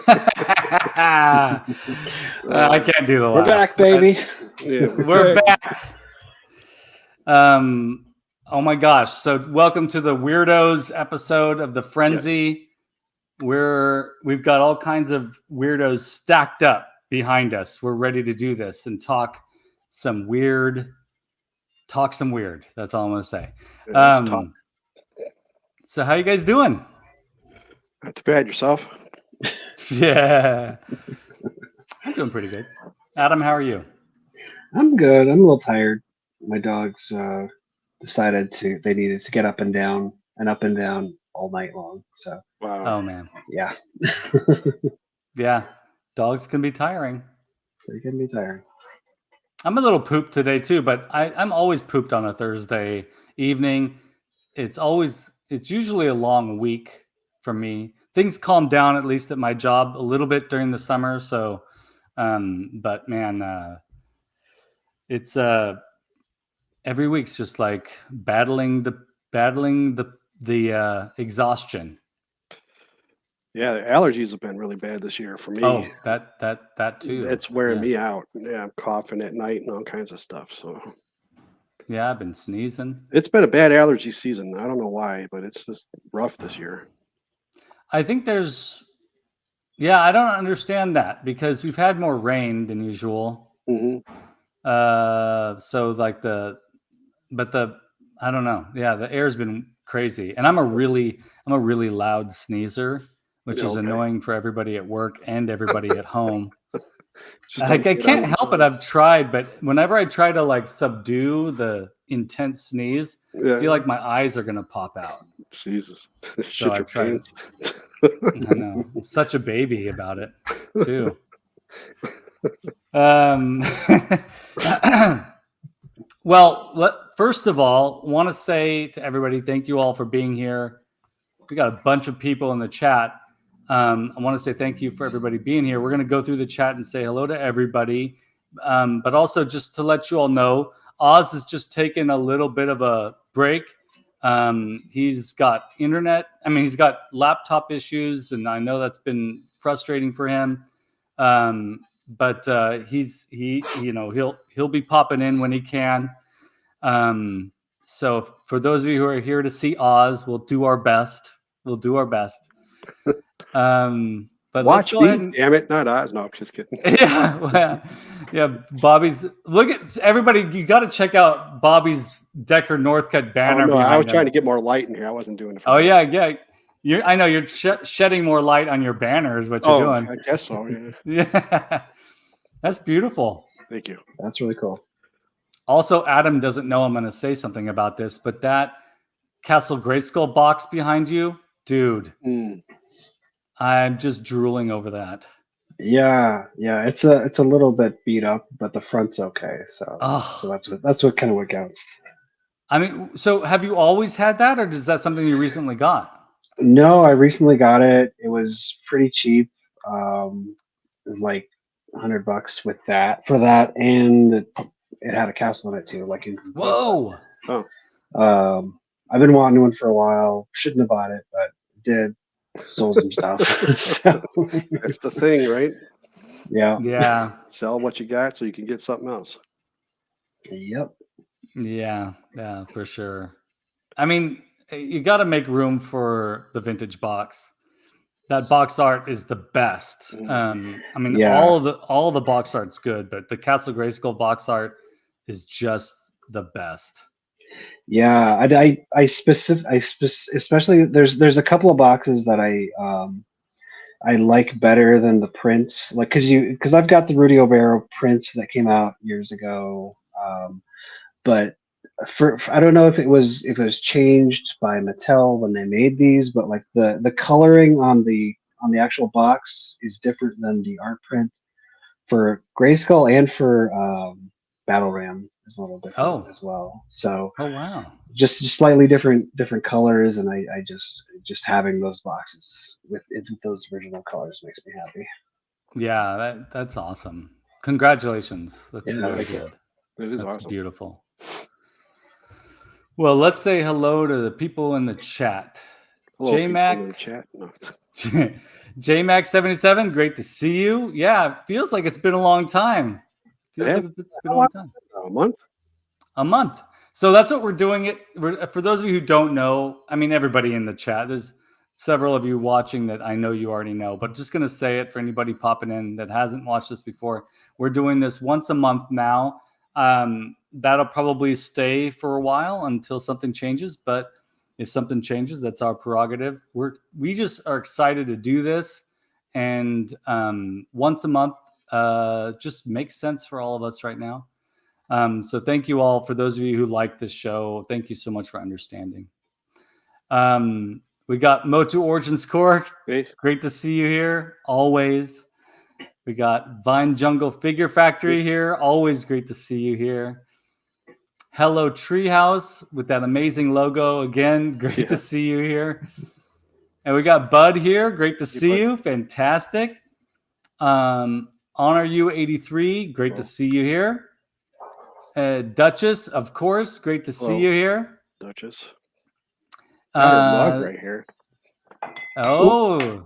I can't do the laugh. We're back, baby. We're back. Oh my gosh. So welcome to the Weirdos episode of the Frenzy. Yes. We've got all kinds of weirdos stacked up behind us. We're ready to do this and talk some weird. That's all I'm going to say. So how you guys doing? Not too bad. Yourself? Yeah. I'm doing pretty good. Adam, how are you? I'm good. I'm a little tired. My dogs decided they needed to get up and down all night long. So. Wow. Oh man. Yeah. Yeah. Dogs can be tiring. They can be tiring. I'm a little pooped today too, but I'm always pooped on a Thursday evening. It's usually a long week for me. Things calm down, at least at my job, a little bit during the summer. So, but man, it's every week's just like battling the exhaustion. Yeah, the allergies have been really bad this year for me. Oh, that too. It's wearing me out. Yeah, I'm coughing at night and all kinds of stuff. So. Yeah, I've been sneezing. It's been a bad allergy season. I don't know why, but it's just rough this year. I think I don't understand that because we've had more rain than usual. Mm-hmm. So like I don't know. Yeah, the air's been crazy, and I'm a really loud sneezer, which is annoying for everybody at work and everybody at home. I can't help it. I've tried, but whenever I try to like subdue the intense sneeze, I feel like my eyes are gonna pop out. Jesus. So I tried. I know. I'm such a baby about it too. Well, first of all, want to say to everybody, thank you all for being here. We got a bunch of people in the chat. I want to say thank you for everybody being here. We're going to go through the chat and say hello to everybody. But also just to let you all know, Oz has just taken a little bit of a break. He's got he's got laptop issues, and I know that's been frustrating for him. But he'll be popping in when he can. So for those of you who are here to see Oz, we'll do our best. But watch me, damn it, not Oz. No, I'm just kidding. Yeah, Bobby's. Look at everybody. You got to check out Bobby's Decker Northcutt banner. Oh, no, I was trying to get more light in here. I wasn't doing it. Yeah. I know you're shedding more light on your banner is what you're doing. I guess so. Yeah. Yeah, that's beautiful. Thank you. That's really cool. Also, Adam doesn't know I'm going to say something about this, but that Castle Grayskull box behind you, dude. I'm just drooling over that. Yeah, it's a little bit beat up, but the front's okay. So that's what counts. I mean, so have you always had that, or is that something you recently got? No, I recently got it. It was pretty cheap. It was like $100 for that, and it had a castle in it too. Whoa! I've been wanting one for a while. Shouldn't have bought it, but did. Sold some stuff. So. That's the thing, right? Yeah. Sell what you got so you can get something else. Yep. Yeah, for sure. I mean, you got to make room for the vintage box. That box art is the best. All the box art's good, but the Castle Grayskull box art is just the best. Yeah, I especially there's a couple of boxes that I like better than the prints, like because I've got the Rudy Obero prints that came out years ago, but I don't know if it was changed by Mattel when they made these, but like the coloring on the actual box is different than the art print for Grayskull and for Battle Ram is a little different as well. So wow, just slightly different colors, and I just having those boxes with those original colors makes me happy. Yeah, that's awesome. Congratulations. That's really good. It is That's awesome. Beautiful. Well, let's say hello to the people in the chat. Hello, J-Mac, people in the chat. No. JMax77, great to see you. Yeah, it feels like it's been a long time. Feels like it's been a long time. A month. A month. So that's what we're doing it. For those of you who don't know, I mean, everybody in the chat, there's several of you watching that I know you already know, but just going to say it for anybody popping in that hasn't watched this before. We're doing this once a month now. That'll probably stay for a while until something changes, but if something changes, that's our prerogative. We just are excited to do this, and once a month just makes sense for all of us right now. So thank you all. For those of you who like this show, thank you so much for understanding. We got Motu Origins Core. Hey. Great to see you here, always. We got Vine Jungle Figure Factory here. Always great to see you here. Hello Treehouse with that amazing logo. Again, great to see you here. And we got Bud here. Great to see you. Fantastic. Honor You 83. Great to see you here. Duchess, of course. Great to see you here. Duchess. Got her mug right here. Oh.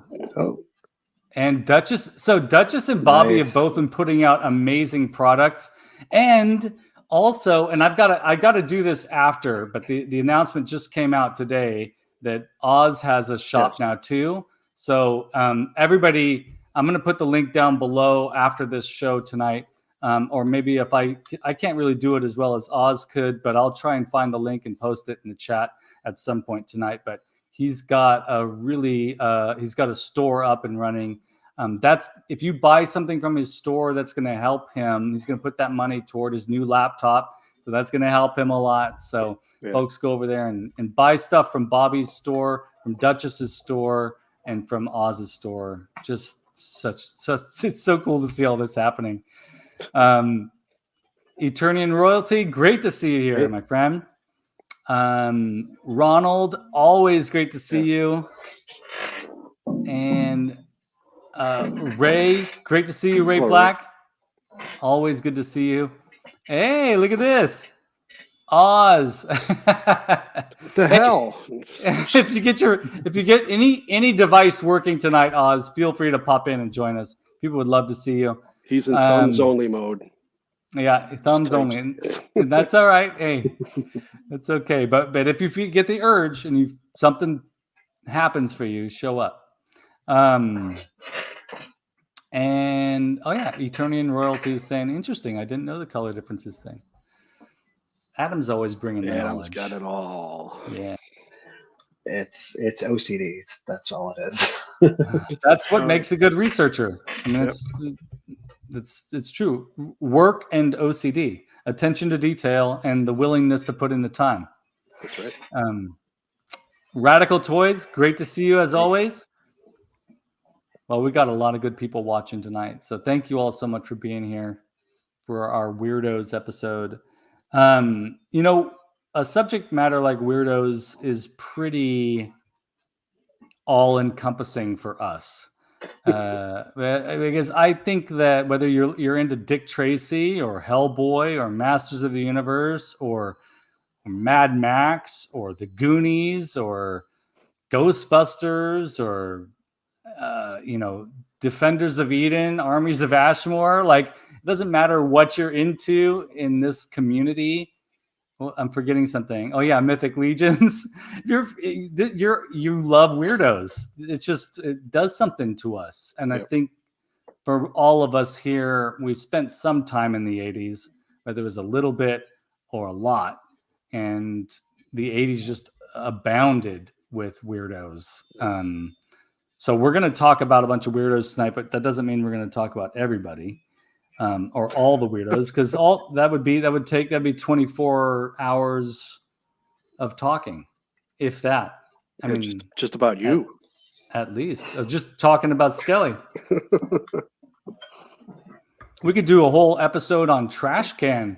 And Duchess. So Duchess and Bobby Nice. have both been putting out amazing products. And also, and I got to do this after, but the announcement just came out today that Oz has a shop now too. So everybody, I'm going to put the link down below after this show tonight. Or maybe if I can't really do it as well as Oz could, but I'll try and find the link and post it in the chat at some point tonight. But he's got a store up and running. That's if you buy something from his store, that's going to help him. He's going to put that money toward his new laptop. So that's going to help him a lot. So folks, go over there and buy stuff from Bobby's store, from Duchess's store, and from Oz's store. Just it's so cool to see all this happening. Eternian Royalty, great to see you here, my friend. Ronald, always great to see you. And Ray, great to see you, Ray Black. Always good to see you. Hey, look at this. Oz. What the hell? If you get any device working tonight, Oz, feel free to pop in and join us. People would love to see you. He's in thumbs only mode. Yeah, thumbs only. And that's all right. Hey, that's okay. But if you get the urge and something happens for you, show up. And Eternian Royalty is saying, interesting. I didn't know the color differences thing. Adam's always bringing the knowledge. Adam's got it all. Yeah. It's OCD. That's all it is. That's what makes a good researcher. I mean, it's true. Work and OCD, attention to detail, and the willingness to put in the time. That's right. Radical Toys, great to see you as always. Well, we got a lot of good people watching tonight, so thank you all so much for being here for our Weirdos episode. A subject matter like Weirdos is pretty all-encompassing for us. Because I think that whether you're into Dick Tracy or Hellboy or Masters of the Universe or Mad Max or The Goonies or Ghostbusters or Defenders of Eden, Armies of Ashmore, like it doesn't matter what you're into in this community. Well, I'm forgetting something. Oh yeah, Mythic Legions. You love Weirdos. It does something to us. And I think for all of us here, we've spent some time in the 80s, whether it was a little bit or a lot. And the 80s just abounded with weirdos. So we're going to talk about a bunch of weirdos tonight, but that doesn't mean we're going to talk about everybody. Or all the weirdos, because that'd be 24 hours of talking, if that. I mean, just about you, at least just talking about Skelly. We could do a whole episode on trash can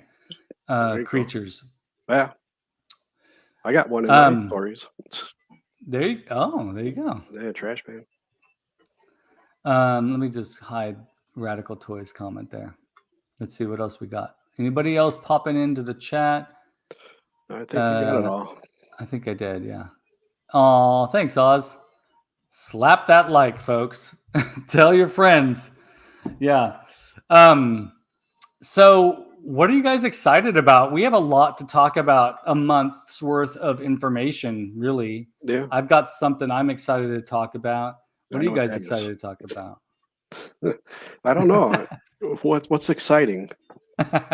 creatures. Yeah, I got one in my stories. There you go. Yeah, trash man. Let me just hide Radical Toys comment there. Let's see what else we got. Anybody else popping into the chat? I think you got it all. I think I did, yeah. Oh, thanks, Oz. Slap that like, folks. Tell your friends. Yeah. So what are you guys excited about? We have a lot to talk about, a month's worth of information, really. Yeah. I've got something I'm excited to talk about. What I are you know what guys that is. excited to talk about? I don't know. What's exciting?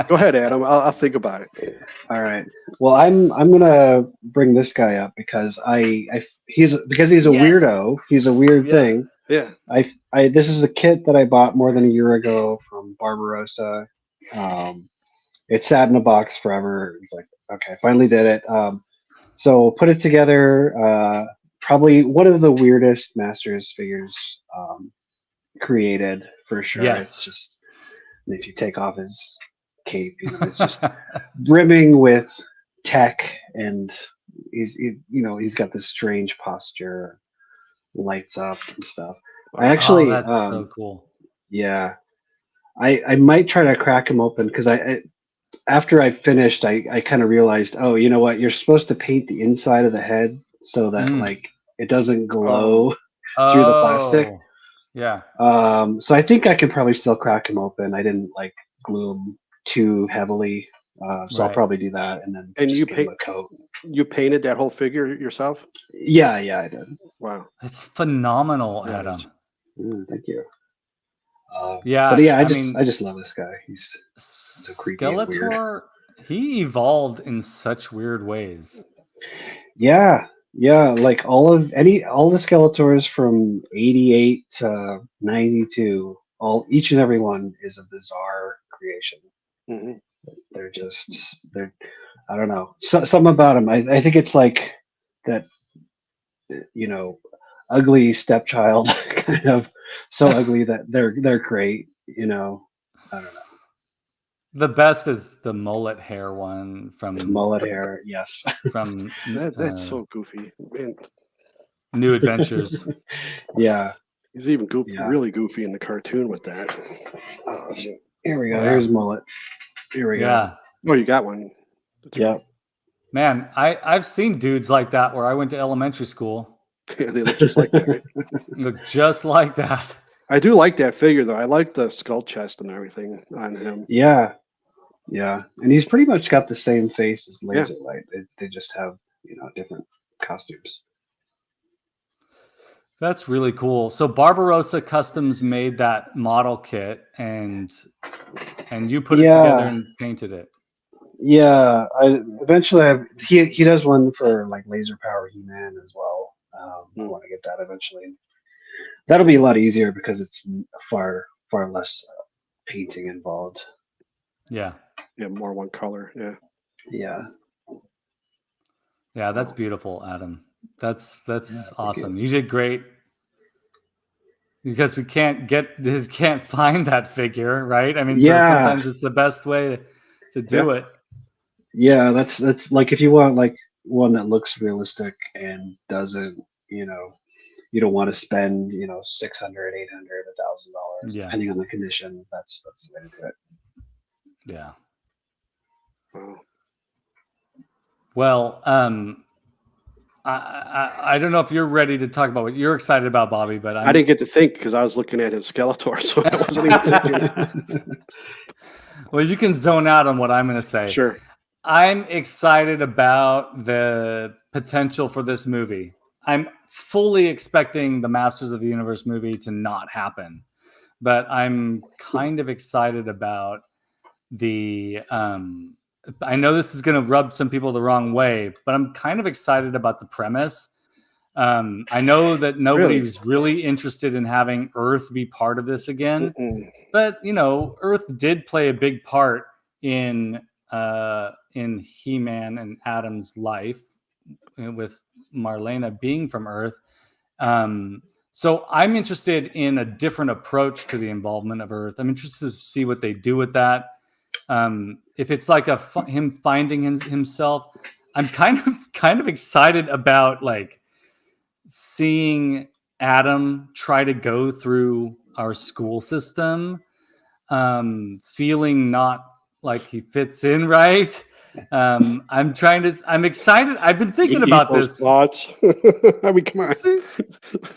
Go ahead, Adam. I'll think about it. All right. Well, I'm gonna bring this guy up because he's a Yes. weirdo. He's a weird Yes. thing. Yeah. I this is a kit that I bought more than a year ago from Barbarossa. It sat in a box forever. It's like, okay, finally did it. So put it together. Probably one of the weirdest Masters figures created for sure. It's Yes. just if you take off his cape, it's just brimming with tech, and he's got this strange posture, lights up and stuff. I Wow. Oh, actually, that's so cool. yeah, I might try to crack him open because after I finished, I kind of realized, oh, you know what? You're supposed to paint the inside of the head so that like it doesn't glow through the plastic. Oh, yeah. So I think I can probably still crack him open. I didn't like glue him too heavily, so I'll Right. probably do that and then And just you give him a coat. You painted that whole figure yourself? Yeah, I did. Wow. It's phenomenal, Yeah, it Adam. is. Thank you. Yeah, But yeah, I mean, I just love this guy. He's so creepy and weird. Skeletor, he evolved in such weird ways. Yeah, like all the Skeletors from 88 to 92, each and every one is a bizarre creation. Hmm. They're I don't know. Some about them. I think it's like that, ugly stepchild kind of, so ugly that they're great, I don't know. The best is the mullet hair one from Mullet hair, yes. from That's so goofy. Man, New Adventures. Yeah. he's even goofy, Yeah. really goofy in the cartoon with that. Oh, shoot. Here we go. Yeah. Here's Mullet. Here we Yeah. Oh, you got one. That's go. Yeah. right. Man, I've seen dudes like that where I went to elementary school. Yeah, they look just like that, right? Look just like that. I do like that figure though. I like the skull chest and everything on him. Yeah. Yeah. And he's pretty much got the same face as Laser Light. They just have, different costumes. That's really cool. So Barbarossa Customs made that model kit and you put it together and painted it. Yeah, he does one for like Laser Power He-Man as well. I want to get that eventually. That'll be a lot easier because it's far less painting involved. Yeah. Yeah, more one color. Yeah. Yeah. Yeah, that's beautiful, Adam. That's awesome. you. You did great. Because we can't find that figure, right? I mean, so sometimes it's the best way to do it. Yeah, that's like if you want like one that looks realistic and doesn't, you don't want to spend, $600, $800, $1,000, depending on the condition. That's the way to do it. Yeah. Wow. Well, I don't know if you're ready to talk about what you're excited about, Bobby, but I didn't get to think because I was looking at his Skeletor, so I wasn't even thinking. Well, you can zone out on what I'm going to say. Sure. I'm excited about the potential for this movie. I'm fully expecting the Masters of the Universe movie to not happen, but I'm kind of excited about the I know this is going to rub some people the wrong way, but I'm kind of excited about the premise. I know that nobody's really interested in having Earth be part of this again, but Earth did play a big part in He-Man and Adam's life, with Marlena being from Earth. So I'm interested in a different approach to the involvement of Earth. I'm interested to see what they do with that. If it's like him finding himself, I'm kind of excited about like seeing Adam try to go through our school system, feeling not like he fits in, right? I'm excited. I've been thinking Eat about those this. thoughts. I mean, come on.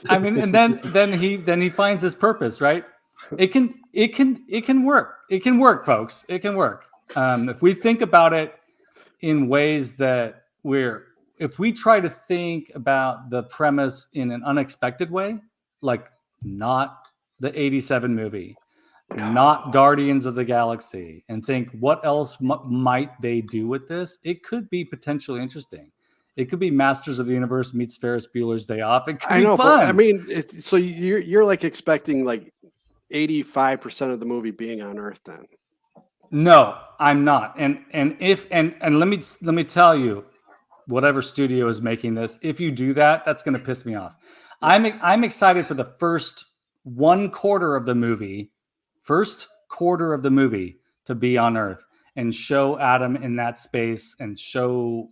I mean, and then he finds his purpose, right? It can work. It can work, folks. It can work. If we think about it in ways that if we try to think about the premise in an unexpected way, like not the 87 movie, not Guardians of the Galaxy, and think what else might they do with this, it could be potentially interesting. It could be Masters of the Universe meets Ferris Bueller's Day Off. It could I be know, fun. but I mean, so you're like expecting like 85% of the movie being on Earth then. No, I'm not. And let me tell you, whatever studio is making this, if you do that, that's going to piss me off. Yes. I'm excited for the first quarter of the movie to be on Earth and show Adam in that space and show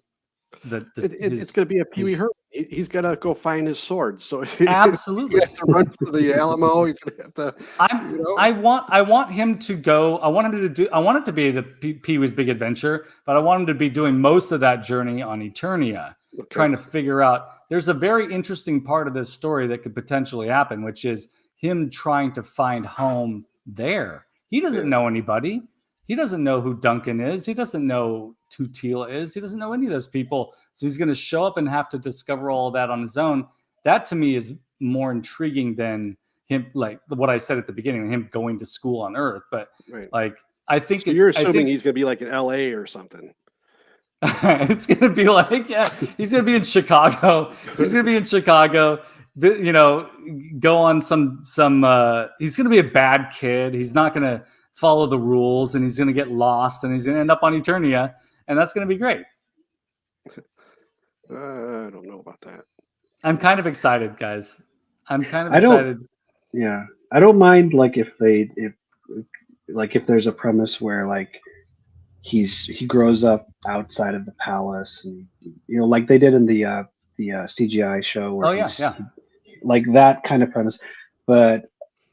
It's going to be a Pee Wee Herman. He's got to go find his sword. So absolutely. he has to run for the Alamo. He's going to have to. I want him to go. I want it to be the Pee Wee's Big Adventure, but I want him to be doing most of that journey on Eternia, trying to figure out. There's a very interesting part of this story that could potentially happen, which is him trying to find home there. He doesn't know anybody. He doesn't know who Duncan is. He doesn't know who Teela is. He doesn't know any of those people. So he's going to show up and have to discover all of that on his own. That to me is more intriguing than him, like what I said at the beginning, him going to school on Earth. But like, I think you're assuming he's going to be like in LA or something. It's going to be like, he's going to be in Chicago. He's going to be in Chicago. Go on some. He's going to be a bad kid. He's not going to follow the rules, and he's going to get lost, and he's going to end up on Eternia, and that's going to be great. I don't know about that. I'm kind of excited, guys. I'm kind of excited. I don't mind like if there's a premise where like he grows up outside of the palace, and like they did in the CGI show where like that kind of premise. But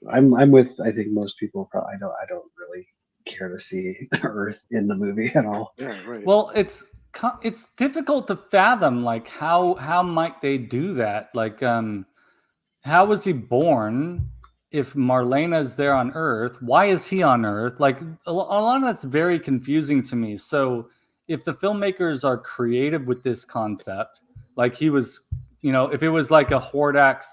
I'm with, I think most people probably I don't really care to see Earth in the movie at all. Yeah, right. Well, it's difficult to fathom like how might they do that? Like how was he born if Marlena is there on Earth? Why is he on Earth? Like a lot of that's very confusing to me. So if the filmmakers are creative with this concept, like he was, if it was like a Hordak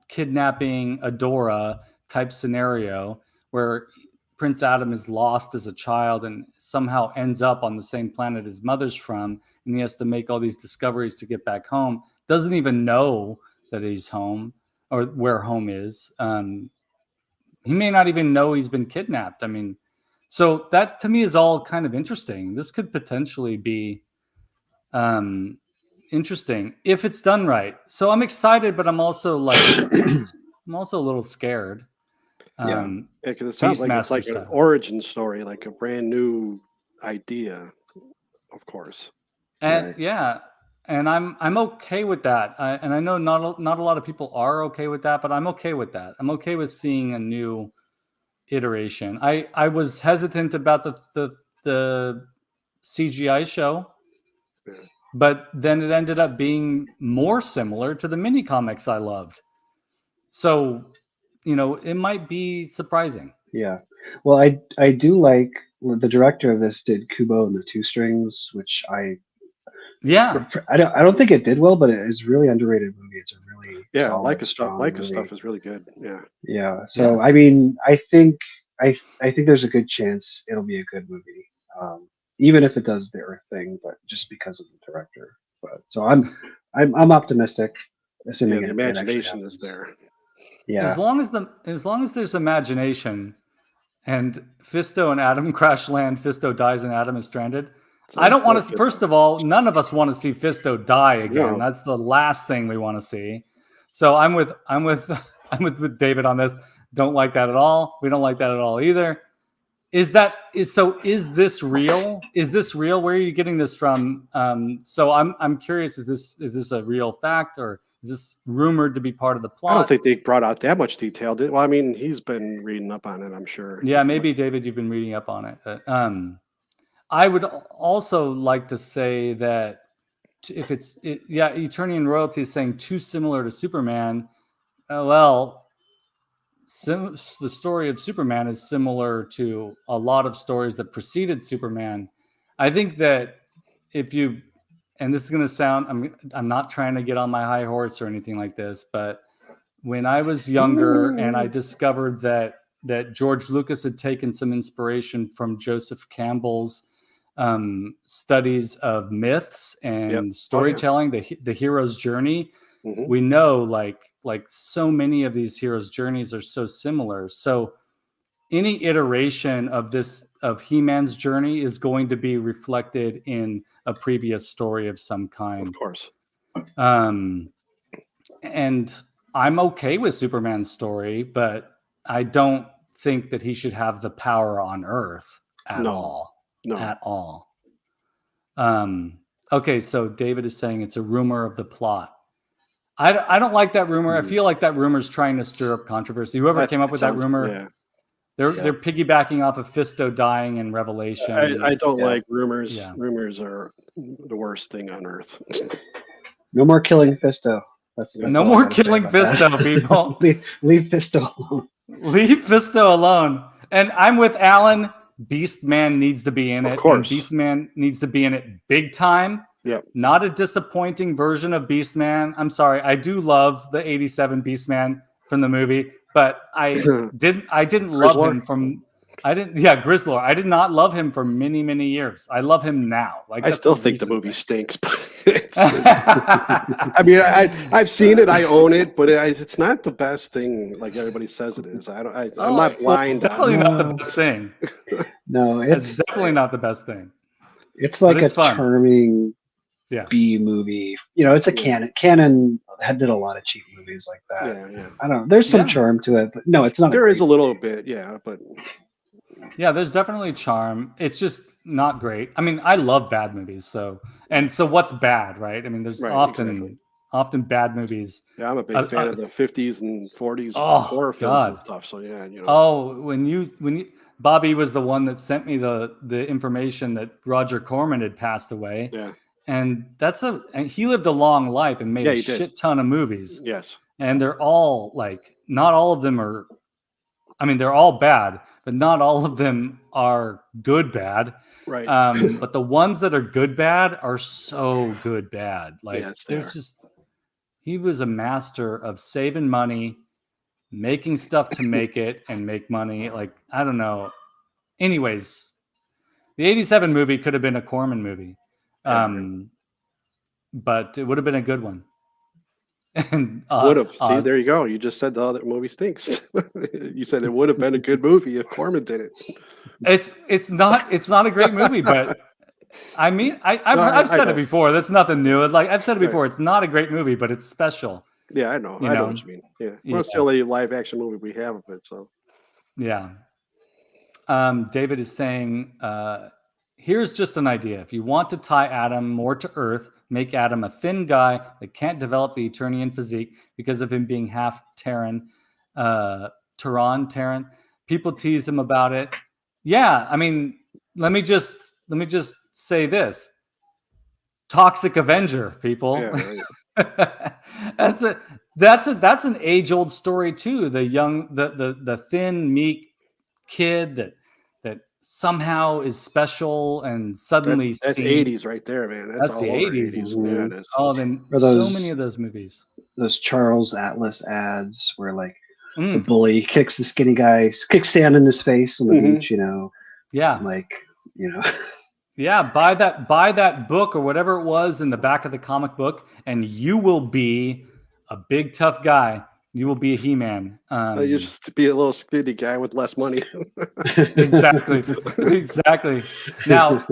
kidnapping Adora type scenario where Prince Adam is lost as a child and somehow ends up on the same planet his mother's from, and he has to make all these discoveries to get back home, doesn't even know that he's home or where home is. He may not even know he's been kidnapped. I mean, so that to me is all kind of interesting. This could potentially be interesting if it's done right. So I'm excited, but I'm also like, I'm also a little scared. Because it sounds like it's like an origin story, like a brand new idea, of course. And and I'm okay with that. And I know not a lot of people are okay with that, but I'm okay with that. I'm okay with seeing a new iteration. I was hesitant about the CGI show, but then it ended up being more similar to the mini comics I loved. So, it might be surprising. Yeah. Well, I do like the director of this did Kubo and the Two Strings, which I don't think it did well, but it's really underrated movie. It's a really Leica stuff is really good. Yeah. So I mean, I think there's a good chance it'll be a good movie, even if it does the Earth thing, but just because of the director. But so I'm optimistic, assuming the imagination is there. Yeah. As long as there's imagination, and Fisto and Adam crash land, Fisto dies, and Adam is stranded. I don't want to. First of all, none of us want to see Fisto die again. No. That's the last thing we want to see. So I'm with David on this. Don't like that at all. We don't like that at all either. Is this real? Is this real? Where are you getting this from? So I'm curious. Is this a real fact, or is this rumored to be part of the plot? I don't think they brought out that much detail. Well, I mean, he's been reading up on it, I'm sure. Yeah, maybe David, you've been reading up on it. I would also like to say that if Eternian Royalty is saying too similar to Superman. Well, the story of Superman is similar to a lot of stories that preceded Superman. I think that if you, and this is going to sound, I'm not trying to get on my high horse or anything like this, but when I was younger and I discovered that George Lucas had taken some inspiration from Joseph Campbell's studies of myths and storytelling, the hero's journey. We know like so many of these heroes' journeys are so similar. So any iteration of He-Man's journey is going to be reflected in a previous story of some kind. Of course. And I'm okay with Superman's story, but I don't think that he should have the power on Earth at all. No. At all. Okay, so David is saying it's a rumor of the plot. I don't like that rumor. I feel like that rumor is trying to stir up controversy. Whoever came up with that rumor, they're piggybacking off of Fisto dying in Revelation. I don't like rumors. Yeah. Rumors are the worst thing on earth. No more killing Fisto. That's no more killing Fisto, people. leave Fisto alone. Leave Fisto alone. And I'm with Alan. Beastman needs to be in it. Of course. And Beastman needs to be in it big time. Yep. Not a disappointing version of Beastman. I'm sorry. I do love the 87 Beastman from the movie, but I didn't love him from Grizzlor. I did not love him for many, many years. I love him now. Like I still think the movie stinks, but I mean, I've seen it, I own it, but it's not the best thing like everybody says it is. I'm not blind. It's definitely not the best thing. No, it's definitely not the best thing. It's like a charming B movie. You know, it's a canon. Canon did a lot of cheap movies like that. Yeah. I don't know. There's some charm to it, but no, it's not. There is a little bit, but yeah, there's definitely charm. It's just not great. I mean, I love bad movies. So what's bad, right? I mean, there's often bad movies. Yeah, I'm a big fan of the 50s and 40s horror films and stuff. So yeah, you know. Oh, when you Bobby was the one that sent me the information that Roger Corman had passed away. Yeah. And he lived a long life and made a shit ton of movies. Yes. And they're all not all of them are, I mean, they're all bad, but not all of them are good bad. Right. But the ones that are good bad are so good bad. He was a master of saving money, making stuff to make it and make money. Like, I don't know. Anyways, the 87 movie could have been a Corman movie. But it would have been a good one. And would have. See, there you go. You just said the other movie stinks. You said it would have been a good movie if Corman did it. It's not a great movie, but I mean, I've said it before. That's nothing new. Like I've said it before. It's not a great movie, but it's special. Yeah, I know. I know what you mean. Yeah, well, it's the only live action movie we have of it. So yeah. David is saying, here's just an idea. If you want to tie Adam more to Earth, make Adam a thin guy that can't develop the Eternian physique because of him being half Terran. People tease him about it. Yeah, I mean, let me just say this. Toxic Avenger, people. Yeah, right. That's an age-old story too. The thin, meek kid that somehow is special and suddenly that's 80s right there, man. That's the 80s. Yeah, it is. Oh, then so many of those movies. Those Charles Atlas ads where the bully kicks the skinny guy, kicks sand in his face on the beach, you know. Yeah. Yeah, buy that book or whatever it was in the back of the comic book, and you will be a big tough guy. You will be a He-Man. You just be a little skinny guy with less money. Exactly. Now,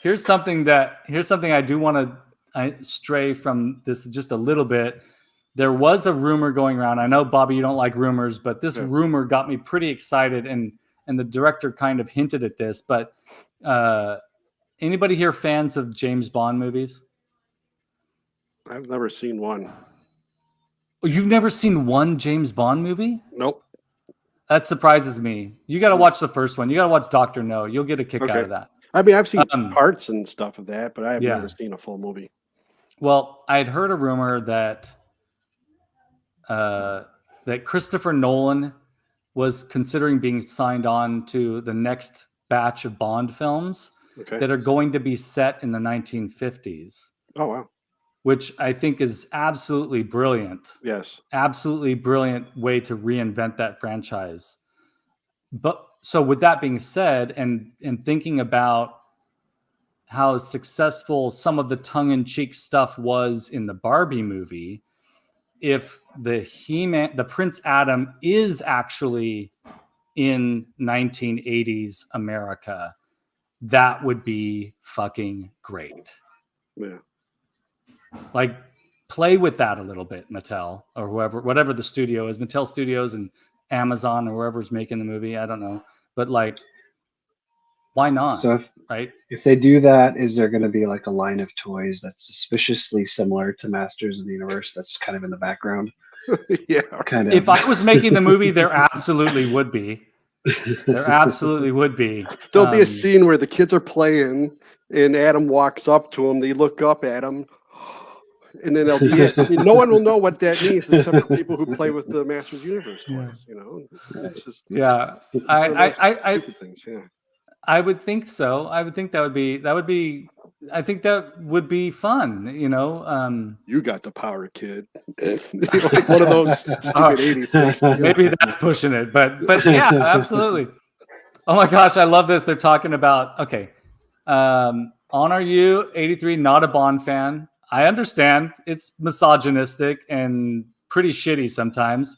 here's something I do want to stray from this just a little bit. There was a rumor going around. I know, Bobby, you don't like rumors, but this rumor got me pretty excited, and the director kind of hinted at this. But anybody here fans of James Bond movies? I've never seen one. You've never seen one James Bond movie? Nope. That surprises me. You got to watch the first one. You got to watch Dr. No. You'll get a kick out of that. I mean, I've seen Um, parts and stuff of that, but I have yeah. never seen a full movie. Well, I'd heard a rumor that that Christopher Nolan was considering being signed on to the next batch of Bond films Okay. that are going to be set in the 1950s, Oh wow. which I think is absolutely brilliant. Yes. Absolutely brilliant way to reinvent that franchise. But so with that being said, and thinking about how successful some of the tongue-in-cheek stuff was in the Barbie movie, if the He-Man, the Prince Adam is actually in 1980s America, that would be fucking great. Yeah. Like, play with that a little bit, Mattel, or whoever, whatever the studio is, Mattel Studios and Amazon or whoever's making the movie. I don't know, but like, why not? So Right? if they do that, is there going to be like a line of toys that's suspiciously similar to Masters of the Universe that's kind of in the background? Yeah. Kind of. If I was making the movie, there absolutely would be. There absolutely would be. There'll be a scene where the kids are playing and Adam walks up to him. They look up at him, and then they'll be it. No one will know what that means except for people who play with the Masters Universe toys. You know, it's just yeah. stupid things. Yeah. I would think so. I would think that would be. I think that would be fun. You know. You got the power, kid. Like one of those stupid 80s things. Maybe that's pushing it, but yeah, absolutely. Oh my gosh, I love this. They're talking about Honor You 83, not a Bond fan. I understand it's misogynistic and pretty shitty sometimes.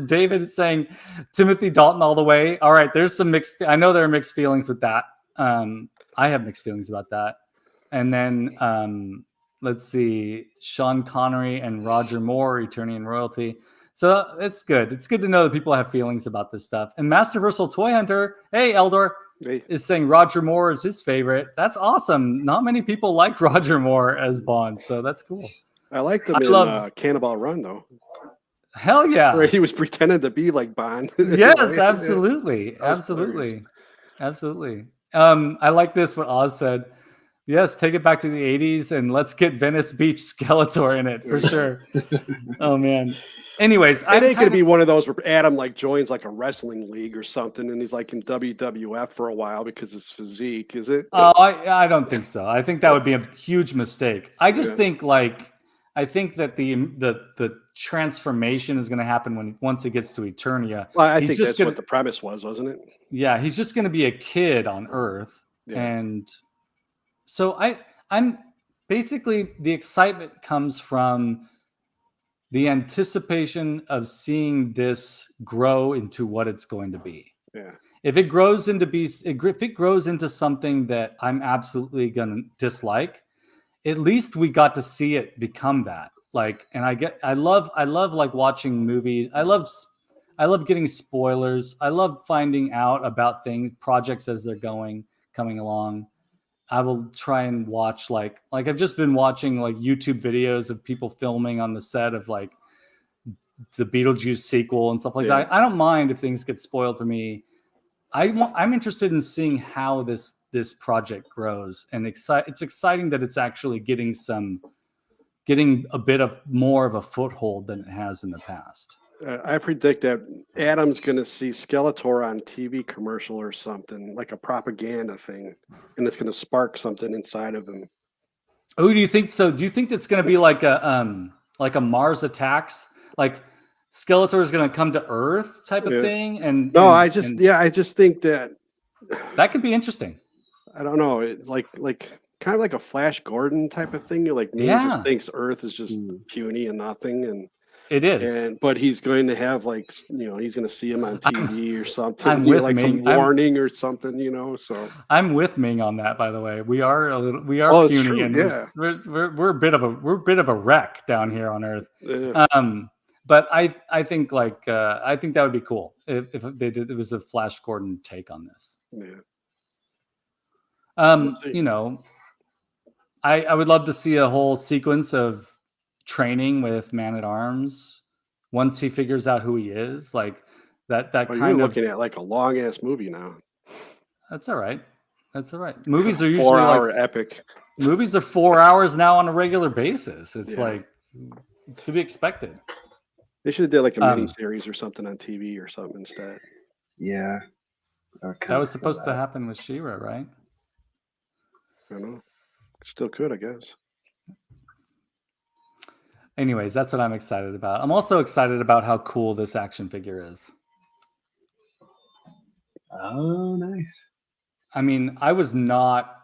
David is saying Timothy Dalton all the way. All right, there's some mixed. I know there are mixed feelings with that. I have mixed feelings about that. And then let's see, Sean Connery and Roger Moore, Eternity and Royalty. So it's good. It's good to know that people have feelings about this stuff. And Masterversal Toy Hunter, hey Eldor, is saying Roger Moore is his favorite. That's awesome. Not many people like Roger Moore as Bond, so that's cool. I liked him in Cannonball Run, though. Hell yeah. Where he was pretending to be like Bond. Yes, absolutely. Absolutely. Absolutely. I like this, what Oz said. Yes, take it back to the 80s and let's get Venice Beach Skeletor in it for sure. Oh, man. Anyways, it ain't gonna be one of those where Adam like joins like a wrestling league or something, and he's like in WWF for a while because his physique, is it? Oh, I don't think so. I think that would be a huge mistake. I just think I think that the transformation is going to happen once it gets to Eternia. Well, I think that's what the premise was, wasn't it? Yeah, he's just going to be a kid on Earth, and so I'm basically the excitement comes from the anticipation of seeing this grow into what it's going to be. Yeah. If it grows into something that I'm absolutely going to dislike, at least we got to see it become that. Like, and I love like watching movies. I love getting spoilers. I love finding out about projects as they're coming along. I will try and watch like I've just been watching like YouTube videos of people filming on the set of like the Beetlejuice sequel and stuff like that. I don't mind if things get spoiled for me. I'm interested in seeing how this project grows, and it's exciting that it's actually getting a bit of more of a foothold than it has in the past. I predict that Adam's going to see Skeletor on TV commercial or something, like a propaganda thing, and it's going to spark something inside of him. Oh, do you think so? Do you think that's going to be like a Mars Attacks, like Skeletor is going to come to Earth type of thing? I just think that could be interesting. I don't know. It's like kind of like a Flash Gordon type of thing. You're like, just thinks Earth is just puny and nothing, and it is. But he's going to have like, he's going to see him on TV or something. I'm with like Ming. some warning or something, So I'm with Ming on that. By the way, we are puny, and we're a bit of a wreck down here on Earth. Yeah. But I think I think that would be cool if it was a Flash Gordon take on this. Yeah. I would love to see a whole sequence of training with Man-at-Arms once he figures out who he is, like that kind of looking at like a long ass movie now. That's all right. That's all right. Movies are 4 usually hour like epic. movies are 4 hours now on a regular basis. It's Yeah. like it's to be expected. They should have did like a mini Um, series or something on TV or something instead. Yeah. That was supposed to happen with She-Ra, right? I don't know. Still could, I guess. Anyways, that's what I'm excited about. I'm also excited about how cool this action figure is. Oh, nice. I mean, I was not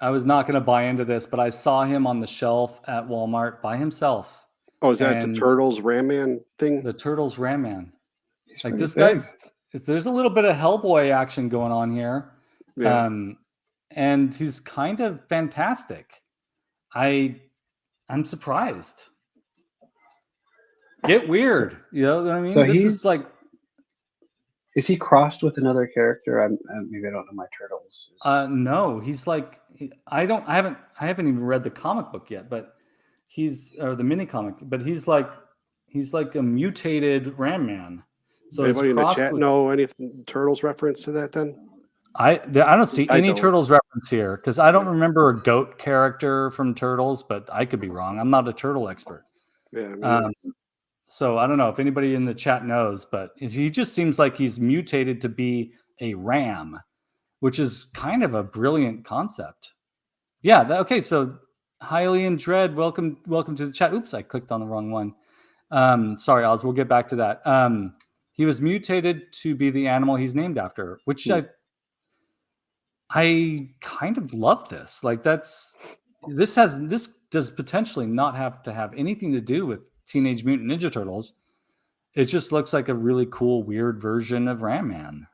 going to buy into this, but I saw him on the shelf at Walmart by himself. Oh, is that the And Turtles Ram Man thing? The Turtles Ram Man. He's Like pretty this big. there's a little bit of Hellboy action going on here. Yeah. And he's kind of fantastic. I'm surprised. Get weird. You know what I mean? So This is like, is he crossed with another character? Maybe I don't know my turtles. no, he's like, I haven't even read the comic book yet, but or the mini comic, but he's like a mutated Ram Man. So he's Anybody in the crossed chat with, know any Turtles reference to that then? I don't see I any don't. Turtles reference here because I don't remember a goat character from Turtles, but I could be wrong. I'm not a turtle expert. Yeah. So I don't know if anybody in the chat knows, but he just seems like he's mutated to be a ram, which is kind of a brilliant concept. Yeah. Okay. So Hylian Dread, welcome to the chat. Oops, I clicked on the wrong one. Sorry, Oz. We'll get back to that. He was mutated to be the animal he's named after, which I kind of love this. Like this does potentially not have to have anything to do with Teenage Mutant Ninja Turtles. It just looks like a really cool, weird version of Ram Man.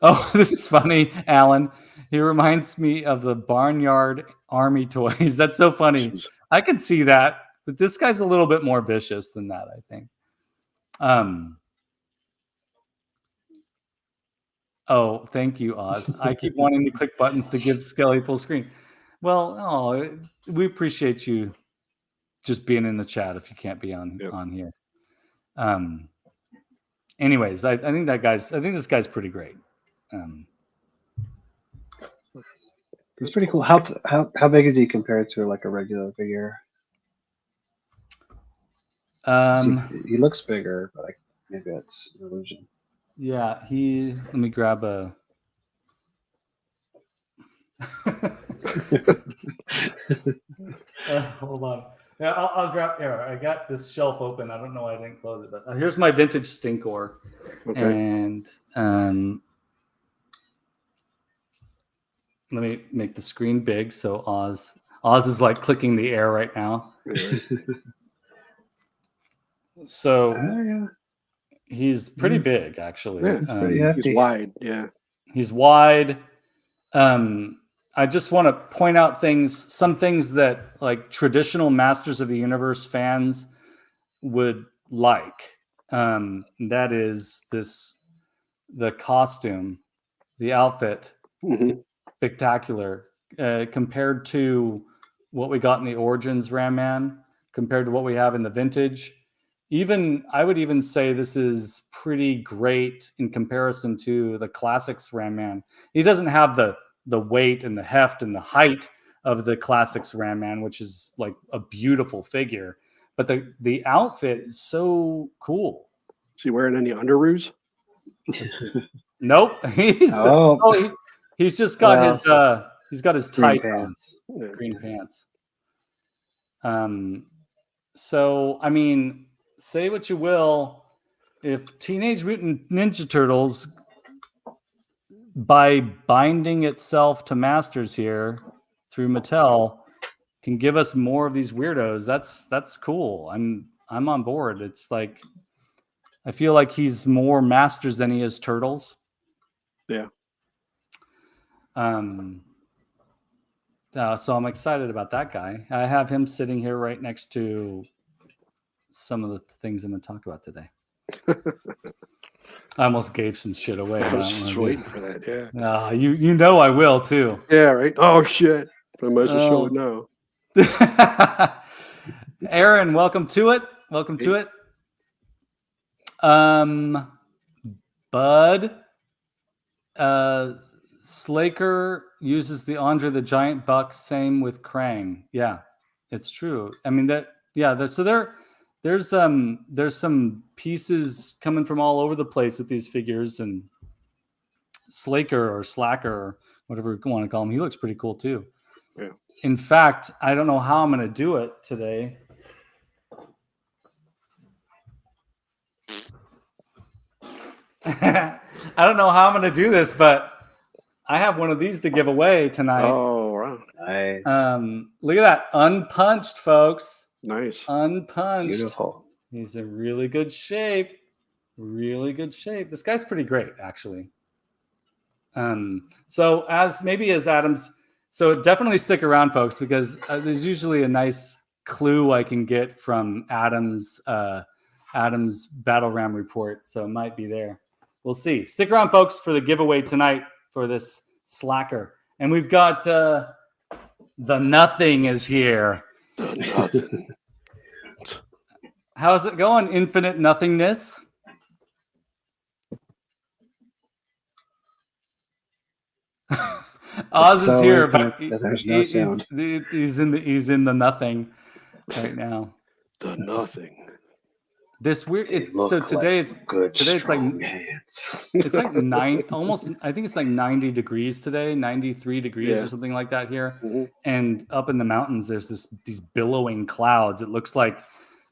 Oh, this is funny, Alan. He reminds me of the Barnyard Army toys. That's so funny. I can see that, but this guy's a little bit more vicious than that, I think. Oh, thank you, Oz. I keep wanting to click buttons to give Skelly full screen. Well, we appreciate you just being in the chat if you can't be on here. Anyways, I think this guy's pretty great. He's pretty cool. How big is he compared to like a regular figure? He looks bigger, but maybe that's an illusion. Yeah, let me grab a. Hold on. Yeah, I'll grab. Here, I got this shelf open. I don't know why I didn't close it, but here's my vintage Stinkor. Okay. And let me make the screen big so Oz is like clicking the air right now. Yeah. So he's pretty big, actually. Yeah, it's pretty hefty. He's wide. Yeah. He's wide. I just want to point out some things that like traditional Masters of the Universe fans would like. That is the costume, the outfit, spectacular compared to what we got in the Origins Ram Man, compared to what we have in the Vintage. I would even say this is pretty great in comparison to the Classics Ram Man. He doesn't have the weight and the heft and the height of the Classics Ram Man, which is like a beautiful figure. But the outfit is so cool. Is he wearing any underoos? Nope. He's just got he's got his tight pants. Green pants. So I mean, say what you will, if Teenage Mutant Ninja Turtles, by binding itself to Masters here through Mattel, can give us more of these weirdos, that's cool. I'm on board. It's like I feel like he's more Masters than he is Turtles. Yeah. So I'm excited about that guy. I have him sitting here right next to some of the things I'm going to talk about today. I almost gave some shit away. I was just waiting for that. Yeah. You know I will too. Yeah. Right. Oh shit! But I might as well show it now. Aaron, welcome to it. Welcome to it. Bud, Slaker uses the Andre the Giant buck. Same with Krang. Yeah, it's true. I mean there's some pieces coming from all over the place with these figures, and Slaker or Slacker or whatever you want to call him, he looks pretty cool too. Yeah. In fact, I don't know how I'm going to do it today. I don't know how I'm going to do this, but I have one of these to give away tonight. Oh, wow. Nice. Look at that. Unpunched, folks. Nice. Unpunched. Beautiful. He's in really good shape. Really good shape. This guy's pretty great, actually. So as Adams, so definitely stick around, folks, because there's usually a nice clue I can get from Adams' Battle Ram report. So it might be there. We'll see. Stick around, folks, for the giveaway tonight for this Slacker. And we've got the Nothing is here. The Nothing. How's it going, Infinite Nothingness? Oz is here, but there's no sound. He's in the nothing right now. The Nothing. This weird. So today it's good. Today it's like hands. it's like almost. I think it's like 90 degrees today, 93 degrees or something like that here. Mm-hmm. And up in the mountains, there's these billowing clouds. It looks like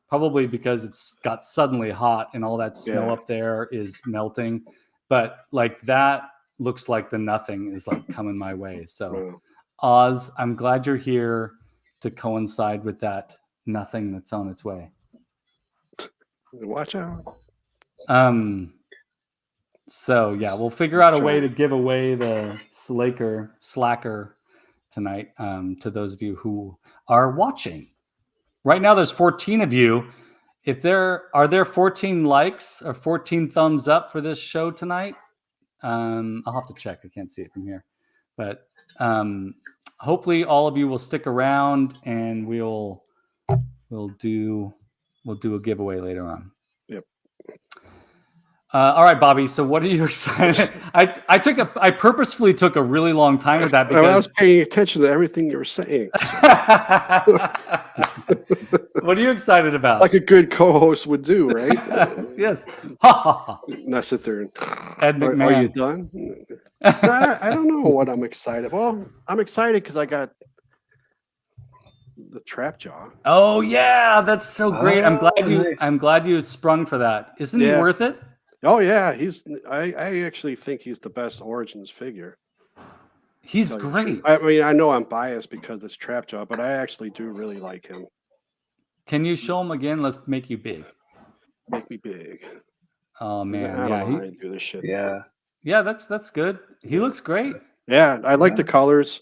probably because it's got suddenly hot and all that snow up there is melting. But like that looks like the Nothing is like coming my way. So Oz, I'm glad you're here to coincide with that Nothing that's on its way. Watch out. So yeah, we'll figure out a way to give away the Slacker tonight to those of you who are watching. Right now there's 14 of you. If are there 14 likes or 14 thumbs up for this show tonight? I'll have to check. I can't see it from here. But hopefully all of you will stick around and we'll do a giveaway later on. Yep. All right, Bobby. So what are you excited? I purposefully took a really long time with that because I was paying attention to everything you were saying. What are you excited about? Like a good co-host would do, right? Yes. Not sit there and Ed McMahon. Are you done? I don't know what I'm excited. Well, I'm excited because I got the Trap Jaw. Oh yeah, that's so great. Nice. I'm glad you sprung for that. Isn't he worth it? Oh yeah, I actually think he's the best Origins figure. He's great. I mean, I know I'm biased because it's Trap Jaw, but I actually do really like him. Can you show him again? Let's make you big. Make me big. Oh man, I don't know how to do this shit. Yeah, that's good. He looks great. Yeah, I like the colors.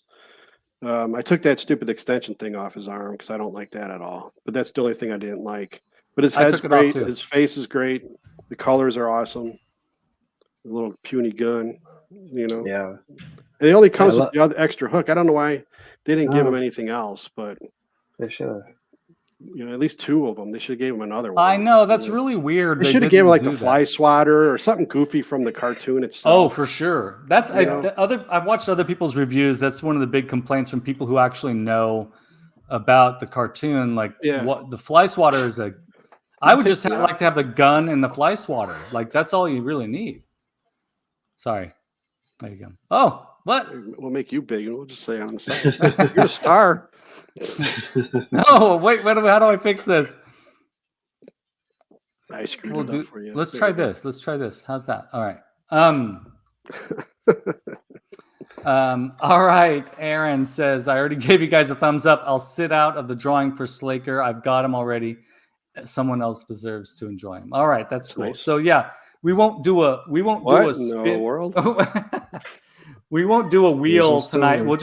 I took that stupid extension thing off his arm because I don't like that at all. But that's the only thing I didn't like. But his head's great. His face is great. The colors are awesome. The little puny gun, you know. Yeah. And it only comes with the other extra hook. I don't know why they didn't give him anything else, but they should have. You know, at least two of them. They should have gave him another one. I know, that's really weird. They should have given like the fly swatter or something goofy from the cartoon itself. Oh, for sure. That's I've watched other people's reviews. That's one of the big complaints from people who actually know about the cartoon. Like, what the fly swatter is I would just like to have the gun and the fly swatter. Like, that's all you really need. Sorry. There you go. Oh, what? We'll make you big, and we'll just say on the side, you're a star. No, wait. How do I fix this? I screwed it up for you. Let's try this. Let's try this. How's that? All right. All right. Aaron says, I already gave you guys a thumbs up. I'll sit out of the drawing for Slaker. I've got him already. Someone else deserves to enjoy him. All right. That's cool. Nice. So yeah, we won't do a spin. World? We won't do a wheel tonight. We'll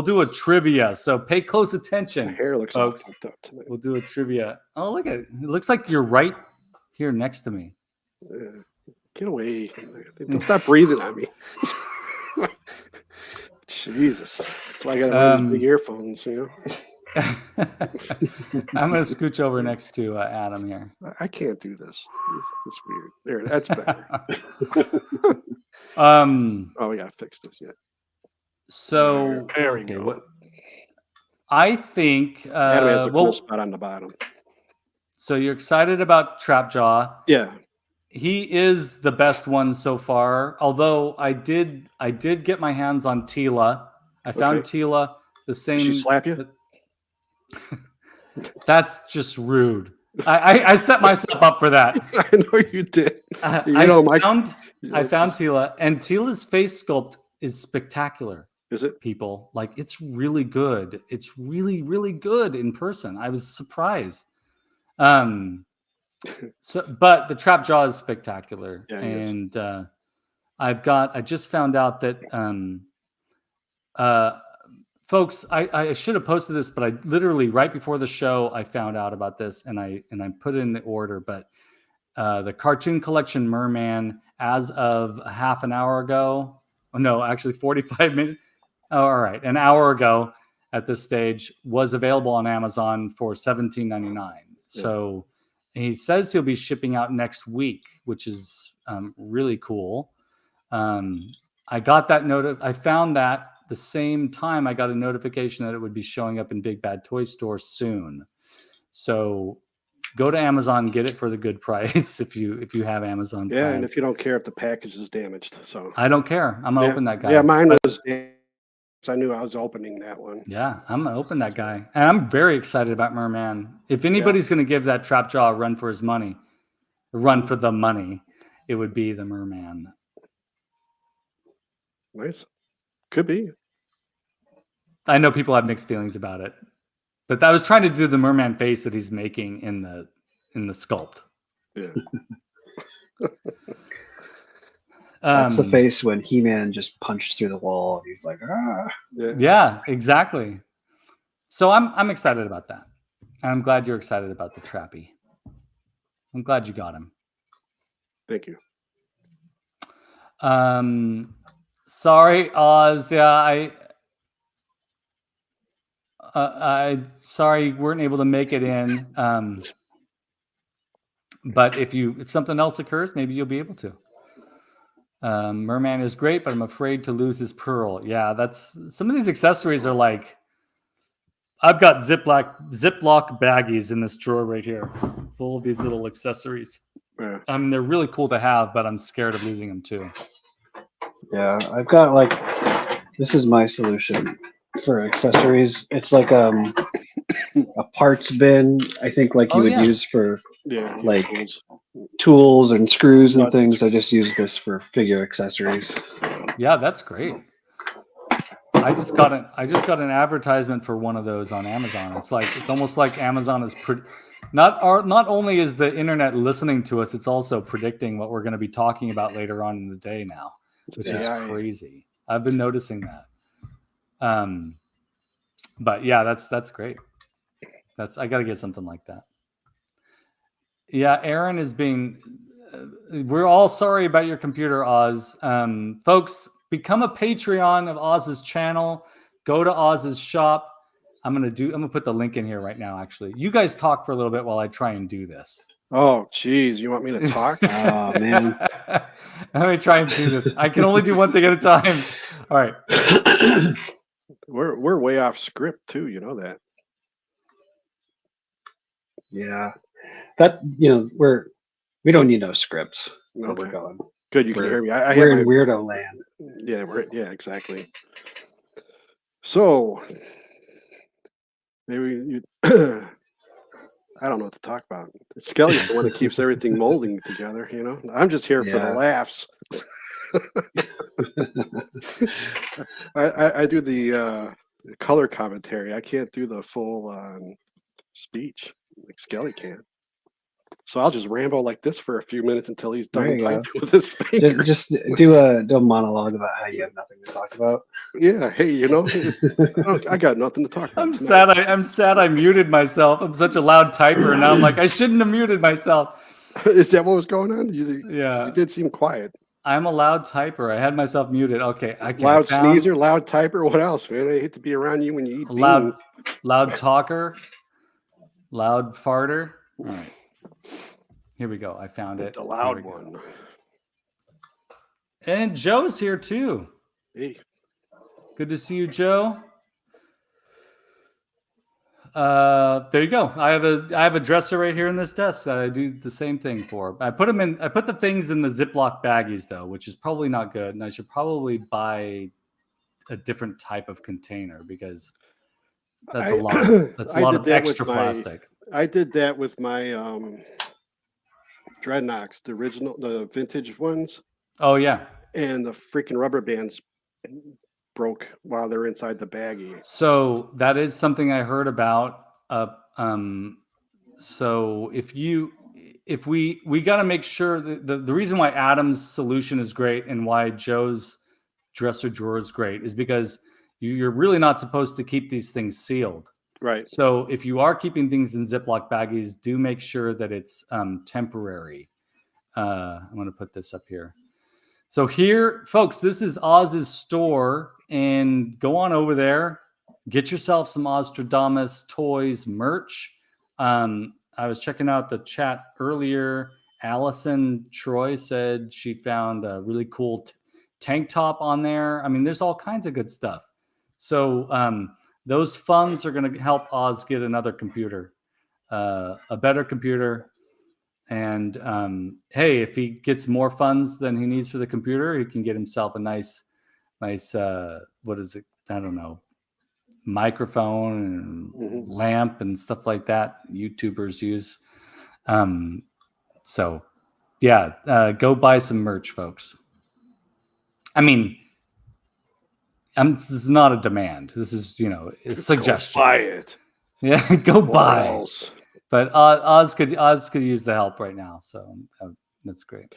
do a trivia. So pay close attention. My hair looks folks. All up tonight. We'll do a trivia. Oh, look at it. It looks like you're right here next to me. Get away. Don't stop breathing on me. Jesus. That's why I got to wear these big earphones, you know. I'm going to scooch over next to Adam here. I can't do this. It's weird. There, that's better. Oh, we gotta fix this yet. So There we okay, go. what I think Adam has a cool well, spot on the bottom. so you're excited about Trapjaw. Yeah. He is the best one so far. Although I did get my hands on Tila. I found Okay. Tila the same. Did she slap you? That's just rude. I set myself up for that. I know you did. I found Tila, and Tila's face sculpt is spectacular. Is it? People, like, it's really good. It's really, really good in person. I was surprised. So, but the Trapjaw is spectacular, Yeah, he is. and I just found out that folks, I should have posted this, but I literally right before the show I found out about this, and I put it in the order. But the Cartoon Collection Merman, as of a half an hour ago, oh no, actually 45 minutes. Oh, all right, an hour ago at this stage, was available on Amazon for $17.99. Yeah. So he says he'll be shipping out next week, which is really cool. I got that note. I found that the same time I got a notification that it would be showing up in Big Bad Toy Store soon. So go to Amazon, get it for the good price if you have Amazon Yeah, Prime. and if you don't care if the package is damaged, so I don't care. I'm gonna open that guy. Yeah, mine was. I knew I was opening that one. Yeah, I'm gonna open that guy, and I'm very excited about Merman. If anybody's gonna give that Trapjaw a run for his money, run for the money, it would be the Merman. Nice. Could be. I know people have mixed feelings about it, but I was trying to do the Merman face that he's making in the sculpt. Yeah. That's the face when He-Man just punched through the wall and he's like, ah. Yeah, exactly. So I'm excited about that. And I'm glad you're excited about the Trappy. I'm glad you got him. Thank you. Sorry, Oz. Yeah, I sorry you weren't able to make it in. But if something else occurs, maybe you'll be able to. Merman is great, but I'm afraid to lose his pearl. Yeah, that's some of these accessories are like, I've got Ziploc baggies in this drawer right here, full of these little accessories. Yeah. They're really cool to have, but I'm scared of losing them too. Yeah, I've got like, this is my solution for accessories. It's like a parts bin, I think, like you would use for like tools and screws and things. I just use this for figure accessories. Yeah, that's great. I just got an advertisement for one of those on Amazon. It's almost like Amazon is not only is the internet listening to us, it's also predicting what we're going to be talking about later on in the day now, which is crazy. I've been noticing that. But yeah, that's great. I got to get something like that. Yeah, Aaron is being. We're all sorry about your computer, Oz. Folks, become a Patreon of Oz's channel. Go to Oz's shop. I'm gonna put the link in here right now. Actually, you guys talk for a little bit while I try and do this. Oh, geez, you want me to talk? Oh man, let me try and do this. I can only do one thing at a time. All right. We're way off script too. You know that. Yeah, that we don't need no scripts. Where we're going. Good, you can hear me. We're in weirdo land. Yeah, exactly. So maybe I don't know what to talk about. Skelly's the one that keeps everything molding together. I'm just here for the laughs. I do the color commentary. I can't do the full speech like Skelly can. So I'll just ramble like this for a few minutes until he's done typing with his fingers. Just do a monologue about how you have nothing to talk about. Yeah, hey, I got nothing to talk about. I'm sad I muted myself. I'm such a loud typer, and now I'm like, I shouldn't have muted myself. Is that what was going on? Yeah, you did seem quiet. I'm a loud typer. I had myself muted. Okay, I Loud found sneezer, loud typer. What else, man? I hate to be around you when you eat a beans. loud talker, loud farter. All right, here we go. I found it. The Here loud we go. one. And Joe's here too. Hey. Good to see you, Joe. There you go. I have a dresser right here in this desk that I do the same thing for. I put the things in the Ziploc baggies though, which is probably not good, and I should probably buy a different type of container because that's a lot of extra plastic. I did that with my Dreadnoughts, the vintage ones. Oh yeah. And the freaking rubber bands broke while they're inside the baggie. So that is something I heard about. So if we got to make sure that the reason why Adam's solution is great and why Joe's dresser drawer is great is because you're really not supposed to keep these things sealed. Right. So if you are keeping things in Ziploc baggies, do make sure that it's temporary. I'm going to put this up here. So here, folks, this is Oz's store, and go on over there, get yourself some Ostradamus toys merch. I was checking out the chat earlier. Allison Troy said she found a really cool tank top on there. I mean, there's all kinds of good stuff. So those funds are going to help Oz get another computer, a better computer. And hey, if he gets more funds than he needs for the computer, he can get himself a nice what is it? I don't know, microphone and lamp and stuff like that YouTubers use. So yeah, go buy some merch, folks. I mean, this is not a demand. This is, a suggestion. Go buy it. Yeah, go buy. Else. But Oz could use the help right now, so that's great.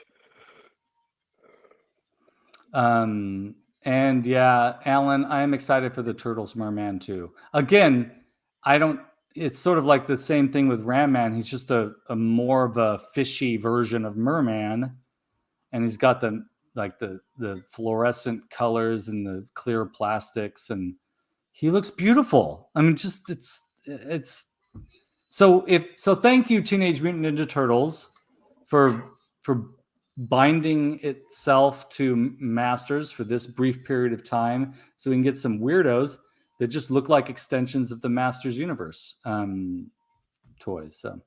And yeah, Alan, I am excited for the Turtles Merman too. Again, it's sort of like the same thing with Ram Man. He's just a more of a fishy version of Merman, and he's got the fluorescent colors and the clear plastics, and he looks beautiful. I mean, just it's. So thank you, Teenage Mutant Ninja Turtles, for binding itself to Masters for this brief period of time, so we can get some weirdos that just look like extensions of the Masters universe toys. So,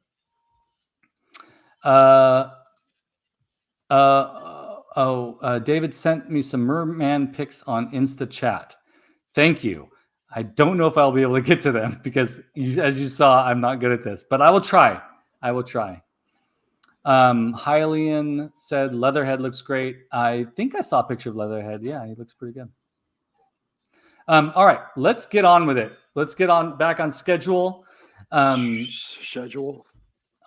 David sent me some Merman pics on Insta chat. Thank you. I don't know if I'll be able to get to them because, as you saw, I'm not good at this, but I will try. Hylian said Leatherhead looks great. I think I saw a picture of Leatherhead. Yeah, he looks pretty good. All right, let's get on with it. Let's get back on schedule. Schedule.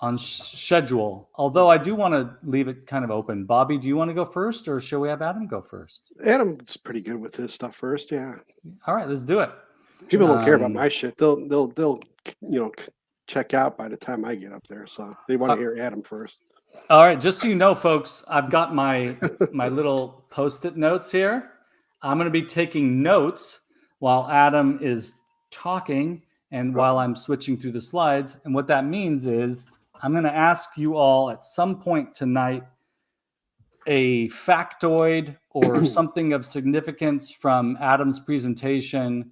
On schedule. Although I do want to leave it kind of open. Bobby, do you want to go first, or shall we have Adam go first? Adam's pretty good with his stuff first. Yeah. All right, let's do it. People don't care about my shit. They'll check out by the time I get up there. So they want to hear Adam first. All right, just so you know, folks, I've got my little Post-it notes here. I'm going to be taking notes while Adam is talking and while I'm switching through the slides. And what that means is I'm going to ask you all at some point tonight a factoid or something of significance from Adam's presentation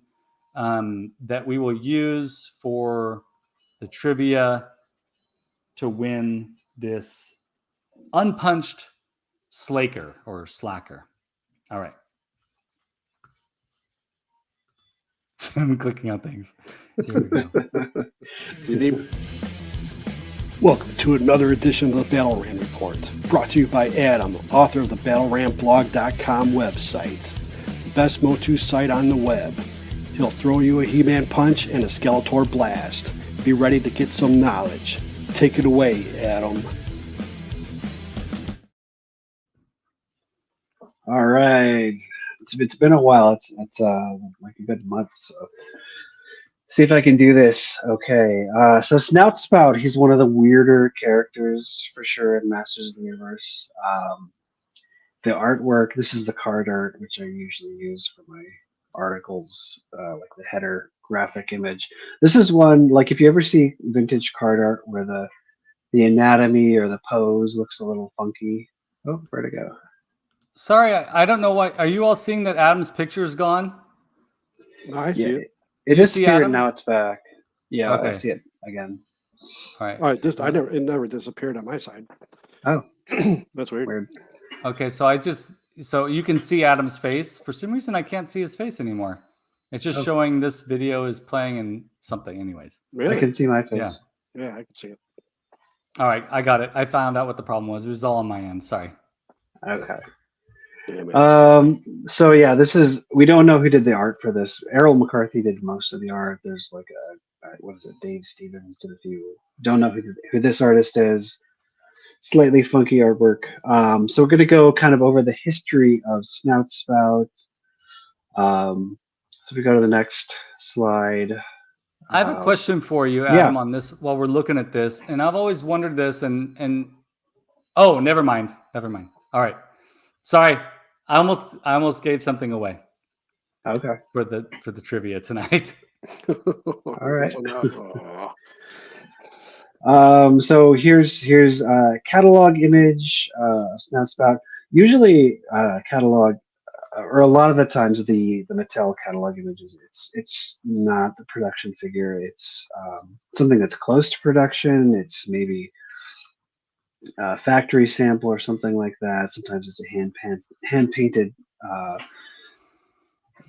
that we will use for the trivia to win this unpunched slacker or slacker. All right. I'm clicking on things. Here we go. Welcome to another edition of the Battle Ram Report, brought to you by Adam, author of the BattleRamblog.com website, the best Motu site on the web. He'll throw you a He-Man punch and a Skeletor blast. Be ready to get some knowledge. Take it away, Adam. All right. It's been a while. It's like a good month. So see if I can do this. Okay. So Snout Spout, he's one of the weirder characters for sure in Masters of the Universe. the artwork. This is the card art, which I usually use for my articles, like the header graphic image. This is one, like if you ever see vintage card art where the anatomy or the pose looks a little funky. Oh, where'd it go? Sorry, I don't know why. Are you all seeing that Adam's picture is gone? No, I see Yeah, it. it You see disappeared. Adam? Now it's back. Yeah, I Okay. see it again. All right. It never disappeared on my side. Oh, That's weird. weird. Okay, so you can see Adam's face. For some reason, I can't see his face anymore. It's just Oh. showing this video is playing in something. Anyways. Really? I can see my face. Yeah. Yeah, I can see it. All right, I got it. I found out what the problem was. It was all on my end. Sorry. Okay. Damn it. So yeah, we don't know who did the art for this. Errol McCarthy did most of the art. There's like what is it? Dave Stevens did a few. Don't know who this artist is. Slightly funky artwork. So we're gonna go kind of over the history of Snout Spout. So we go to the next slide. I have a question for you, Adam, on this while we're looking at this. And I've always wondered this and oh, never mind. All right. Sorry. I almost gave something away. Okay. For the trivia tonight. All right. So So here's a catalog image, Snout Spout. Usually catalog, or a lot of the times the Mattel catalog images, it's not the production figure. It's something that's close to production. It's maybe a factory sample or something like that. Sometimes it's a hand painted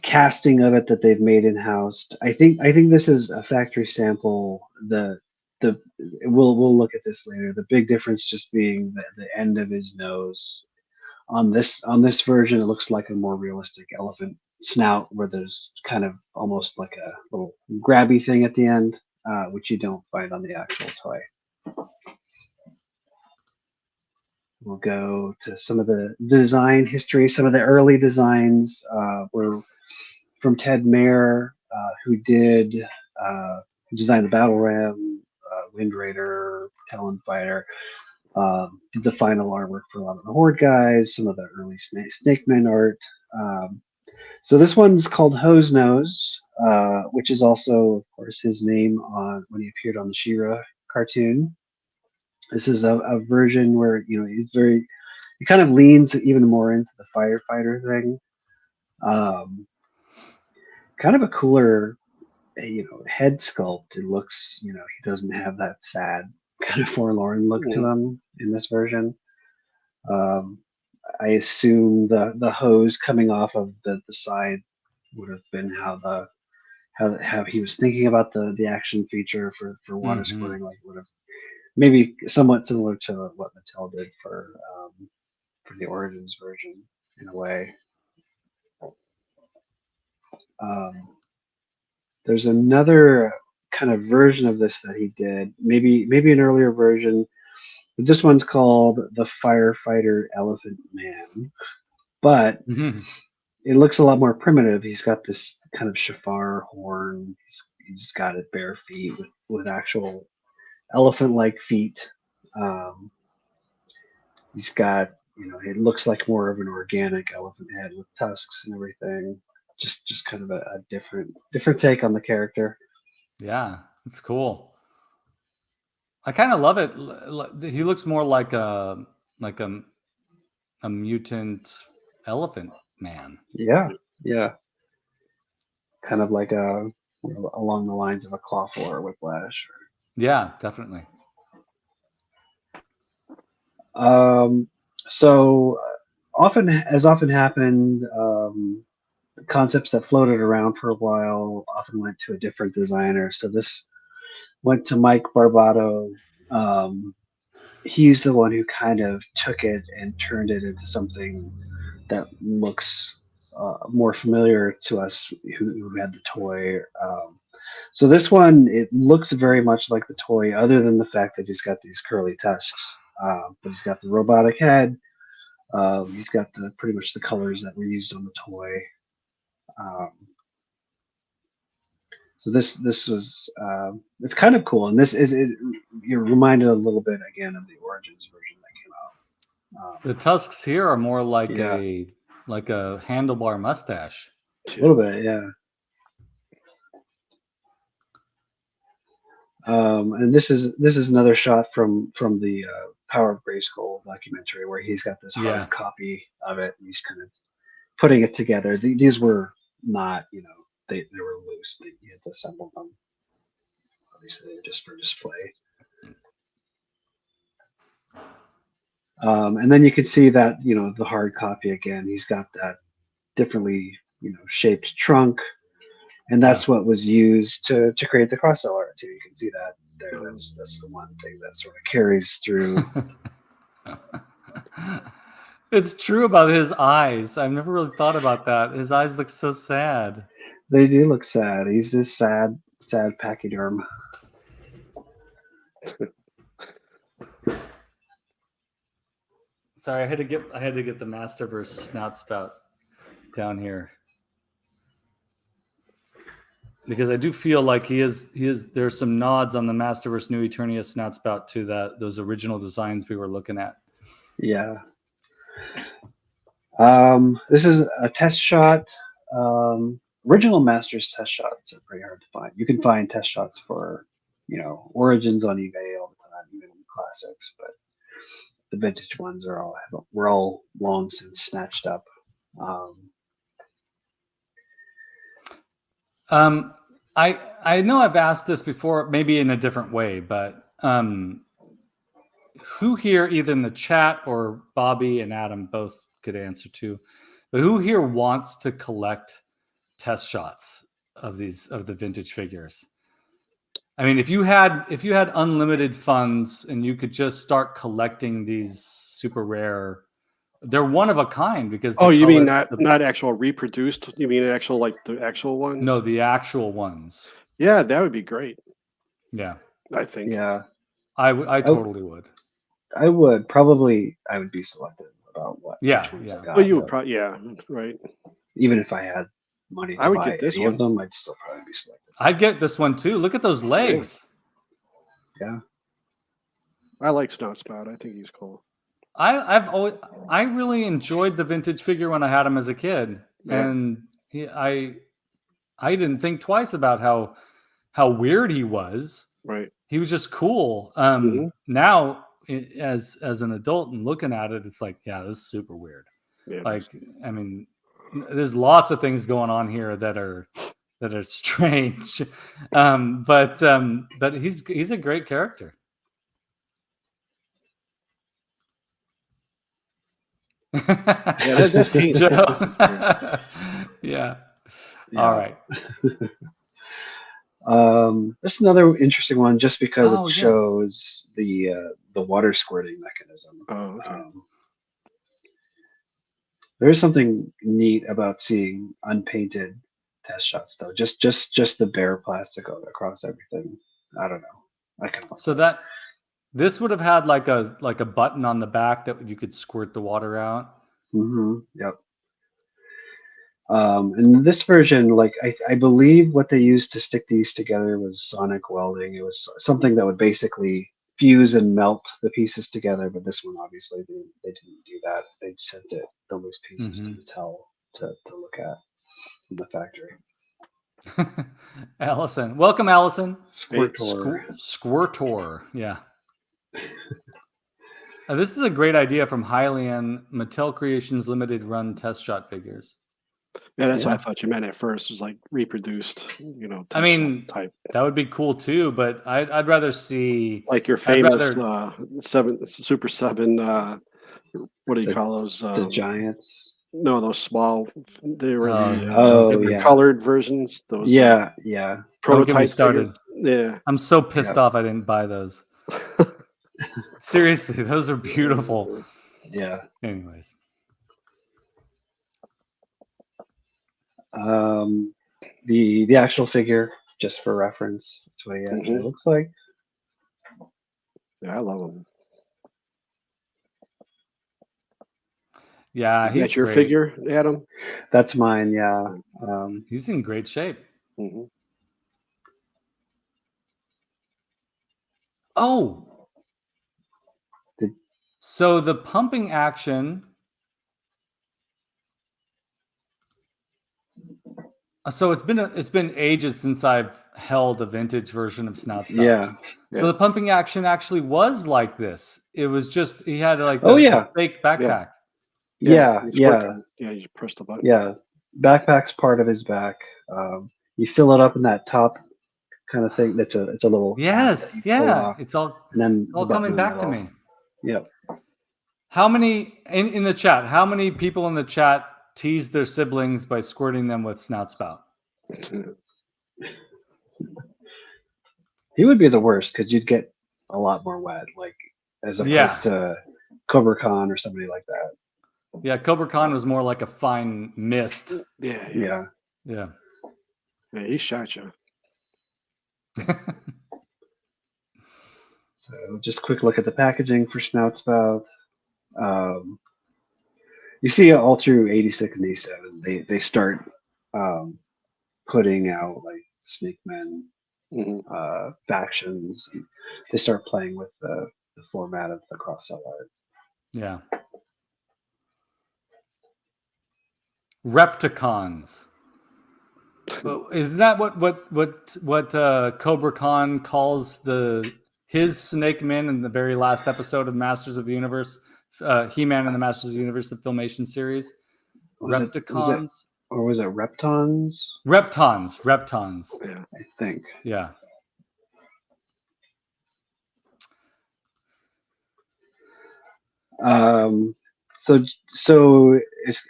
casting of it that they've made in house. I think this is a factory sample. We'll look at this later. The big difference just being the end of his nose. On this version, it looks like a more realistic elephant snout, where there's kind of almost like a little grabby thing at the end, which you don't find on the actual toy. We'll go to some of the design history. Some of the early designs were from Ted Mayer, who designed the Battle Ram, Wind Raider, Talon Fighter. Did the final artwork for a lot of the Horde guys, some of the early Snake Man art. So this one's called Hose Nose, which is also, of course, his name on when he appeared on the She-Ra cartoon. This is a version where he kind of leans even more into the firefighter thing. Kind of a cooler, head sculpt. It looks, he doesn't have that sad kind of forlorn look to him in this version. I assume the hose coming off of the side would have been how he was thinking about the action feature for water squirting, like would have maybe somewhat similar to what Mattel did for the Origins version in a way. There's another kind of version of this that he did, maybe an earlier version. But this one's called the Firefighter Elephant Man, but it looks a lot more primitive. He's got this kind of shafar horn. He's got it bare feet with actual elephant-like feet. He's got, it looks like more of an organic elephant head with tusks and everything. Just kind of a different take on the character. Yeah, it's cool. I kind of love it. He looks more like a mutant elephant man. Yeah. Kind of like along the lines of a Clawful or Whiplash. Yeah, definitely. So often happened, concepts that floated around for a while often went to a different designer. So this went to Mike Barbato. He's the one who kind of took it and turned it into something that looks more familiar to us who had the toy. So this one, it looks very much like the toy, other than the fact that he's got these curly tusks. But he's got the robotic head. He's got pretty much the colors that were used on the toy. So this was it's kind of cool, and you're reminded a little bit again of the Origins version that came out. The tusks here are more like Yeah. a handlebar mustache. A little bit, yeah. And this is another shot from the Power of Grayskull documentary where he's got this hard Yeah. copy of it and he's kind of putting it together. These were not, they were loose. You had to assemble them. Obviously, they were just for display. And then you can see that, the hard copy again. He's got that differently, shaped trunk, and that's what was used to create the cross-sell art too. You can see that there. That's the one thing that sort of carries through. It's true about his eyes. I've never really thought about that. His eyes look so sad. They do look sad. He's just sad pachyderm. Sorry, I had to get the Masterverse snout spout down here because I do feel like he is. There's some nods on the Masterverse New Eternia snout spout to those original designs we were looking at. Yeah. This is a test shot. Original Masters test shots are pretty hard to find. You can find test shots for, Origins on eBay all the time, even classics, but the vintage ones were all long since snatched up. I know I've asked this before, maybe in a different way, but who here, either in the chat or Bobby and Adam both could answer too, but who here wants to collect test shots of the vintage figures? I mean, if you had unlimited funds and you could just start collecting these super rare, they're one of a kind because you mean not actual reproduced? You mean actual the actual ones? No, the actual ones. Yeah, that would be great. Yeah, I think. Yeah, I totally would. I would probably. I would be selective about what. Yeah, which ones yeah. I got, Well, you would probably, right. Even if I had money to I would buy get this any one. of them, I'd still probably be selective. I'd get this one too. Look at those legs. Yeah. I like Snout Spout. I think he's cool. I really enjoyed the vintage figure when I had him as a kid, and I didn't think twice about how weird he was. Right. He was just cool. Now, as an adult and looking at it, it's like, yeah, this is super weird. Yeah, like, I mean, there's lots of things going on here that are strange, but he's a great character. Yeah, that paint. Yeah. All right. This is another interesting one, just because it yeah. shows the water squirting mechanism. Oh, okay. There is something neat about seeing unpainted test shots, though. Just the bare plastic across everything. I don't know. So this would have had like a button on the back that you could squirt the water out. Mm-hmm. Yep. And this version, I believe what they used to stick these together was sonic welding. It was something that would basically fuse and melt the pieces together. But this one, obviously, they didn't do that. They sent the loose pieces to Mattel to look at in the factory. Allison, welcome, Allison. Squirtor. Yeah. This is a great idea from Hylian, Mattel Creations limited run test shot figures. Yeah, that's what I thought you meant at first. Was like reproduced, I mean, type. That would be cool too, but I'd rather see like your famous Super 7. What do you call those? The Giants. No, those small. They were colored versions. Those. Yeah. Prototype started. Yeah. I'm so pissed off I didn't buy those. Seriously, those are beautiful. Yeah. Anyways. The actual figure, just for reference, that's what he actually looks like. Yeah, I love him. Yeah, is that your figure, Adam? That's mine. Yeah. He's in great shape. Mm-hmm. Oh. So the pumping action. So it's been ages since I've held a vintage version of Snoutspout. Yeah. So the pumping action actually was like this. It was just he had like Oh, the yeah. fake backpack. Yeah. it's Yeah. working. Yeah, you press the button. Yeah. Backpack's part of his back. You fill it up in that top kind of thing. It's a little Yes, you pull yeah. off, It's all and then the button coming in the back to middle. me. Yep. How many in the chat? How many people in the chat tease their siblings by squirting them with Snoutspout? He would be the worst because you'd get a lot more wet, like as opposed to Cobra Khan or somebody like that. Yeah, Cobra Khan was more like a fine mist. Yeah. Yeah. Yeah, he shot you. So just a quick look at the packaging for Snoutspout. You see all through 86 and 87, they start putting out like Snake Men factions. And they start playing with the format of the cross-sell art. Yeah. Repticons. Isn't that what Cobra Khan calls his Snake Men in the very last episode of Masters of the Universe, He-Man and the Masters of the Universe, the Filmation series? Repticons, or was it Reptons? Reptons. Yeah, I think. Yeah. So it's,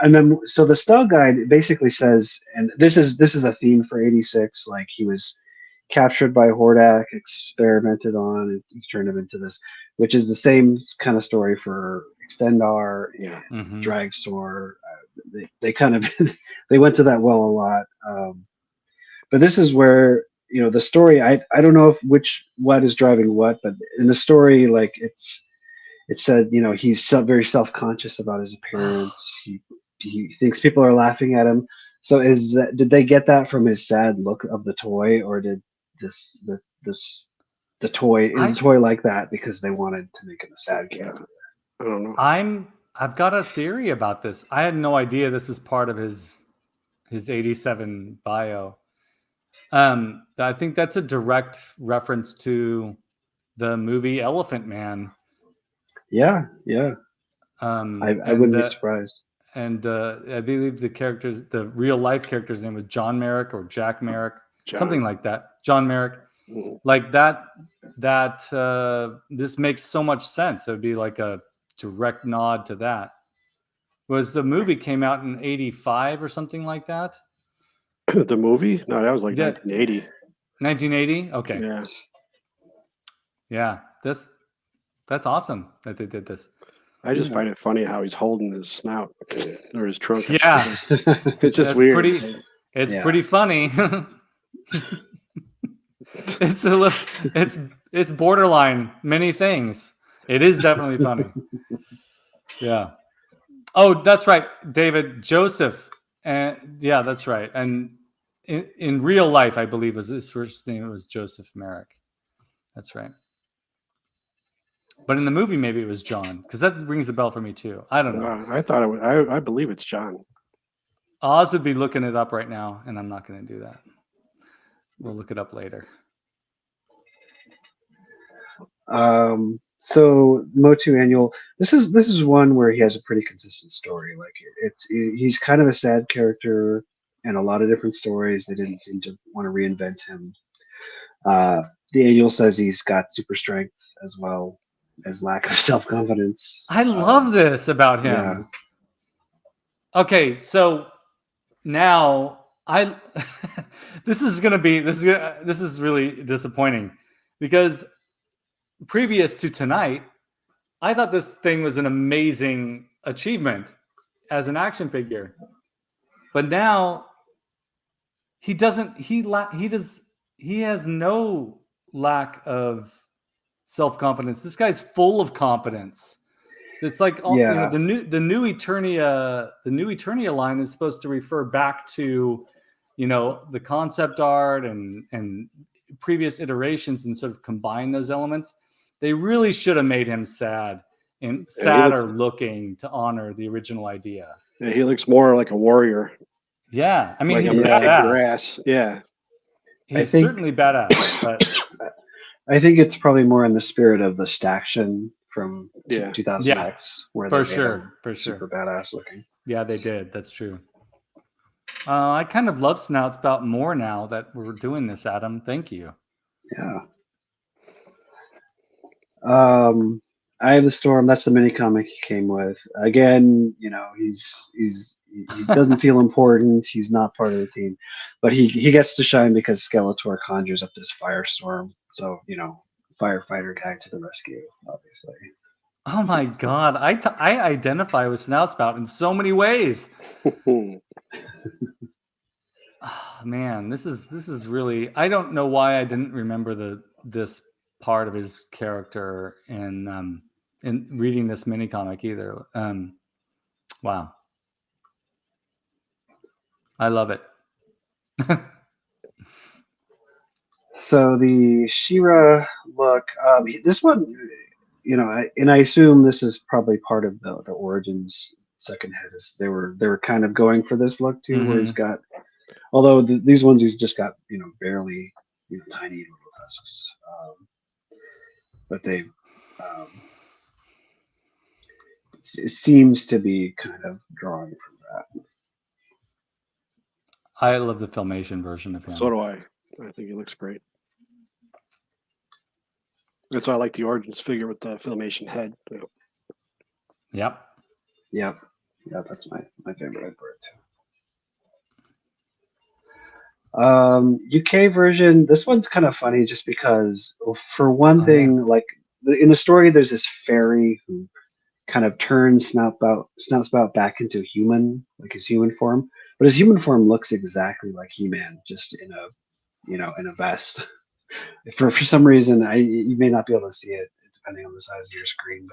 and then so the style guide basically says, and this is a theme for 86. Like he was captured by Hordak, experimented on, and he turned him into this, which is the same kind of story for Extendar and Dragstore. They kind of they went to that well a lot. But this is where the story. I don't know if what is driving what, but in the story, like it said, he's very self-conscious about his appearance. He thinks people are laughing at him. So did they get that from his sad look of the toy, or did the toy like that because they wanted to make him a sad character? I don't know. I've got a theory about this. I had no idea this was part of his 87 bio. I think that's a direct reference to the movie Elephant Man. Yeah. I wouldn't be surprised. And I believe the real life character's name was John Merrick or Jack Merrick, something like that. John Merrick. Like that. This makes so much sense. It would be like a direct nod to that. Was the movie came out in 85 or something like that? The movie? No, that was like 1980. 1980? Okay. Yeah. Yeah. That's awesome that they did this. I just find it funny how he's holding his snout or his trunk. Yeah. It's just weird. It's pretty funny. It's borderline many things. It is definitely funny. Yeah. Oh, that's right, David. Joseph. Yeah, that's right. And in real life, I believe his first name was Joseph Merrick. That's right. But in the movie, maybe it was John, because that rings a bell for me too. I don't know. I thought it would. I believe it's John. Oz would be looking it up right now, and I'm not going to do that. We'll look it up later. So Motu Annual. This is one where he has a pretty consistent story. Like he's kind of a sad character in a lot of different stories. They didn't seem to want to reinvent him. The annual says he's got super strength as well as lack of self-confidence. I love this about him. Yeah. Okay, so now this is really disappointing because previous to tonight, I thought this thing was an amazing achievement as an action figure. But now he has no lack of self-confidence. This guy's full of confidence. It's like the new Eternia line is supposed to refer back to the concept art and previous iterations and sort of combine those elements. They really should have made him sad and he sadder looking to honor the original idea. Yeah, he looks more like a warrior. Yeah, I mean, Like he's I'm gonna kick your badass. ass. Yeah. I He's think- certainly badass, but I think it's probably more in the spirit of the Staction from Yeah. 2000X, where for they made sure, him for sure. super badass looking. Yeah, they did. That's true. I kind of love Snoutspout more now that we're doing this, Adam. Thank you. Yeah. I have the Storm. That's the mini comic he came with. Again, you know, he doesn't feel important. He's not part of the team, but he gets to shine because Skeletor conjures up this firestorm. So, you know, firefighter guy to the rescue, obviously. Oh my God, I identify with Snoutspout in so many ways. Oh, man, this is really. I don't know why I didn't remember this part of his character in reading this mini comic either. Wow, I love it. So the She-Ra look, this one, you know, I assume this is probably part of the Origins second head. Is they were kind of going for this look too, where he's got, although these ones he's just got, you know, barely, you know, tiny little tusks, but they, it seems to be kind of drawing from that. I love the Filmation version of him. So do I. I think he looks great. That's why I like the Origins figure with the Filmation head. Yep. Yeah, that's my favorite bird too. UK version, this one's kind of funny just because, for one thing, like in the story, there's this fairy who kind of turns Snoutspout back into human, like his human form. But his human form looks exactly like He-Man, just in a, you know, in a vest. For some reason, you may not be able to see it depending on the size of your screen,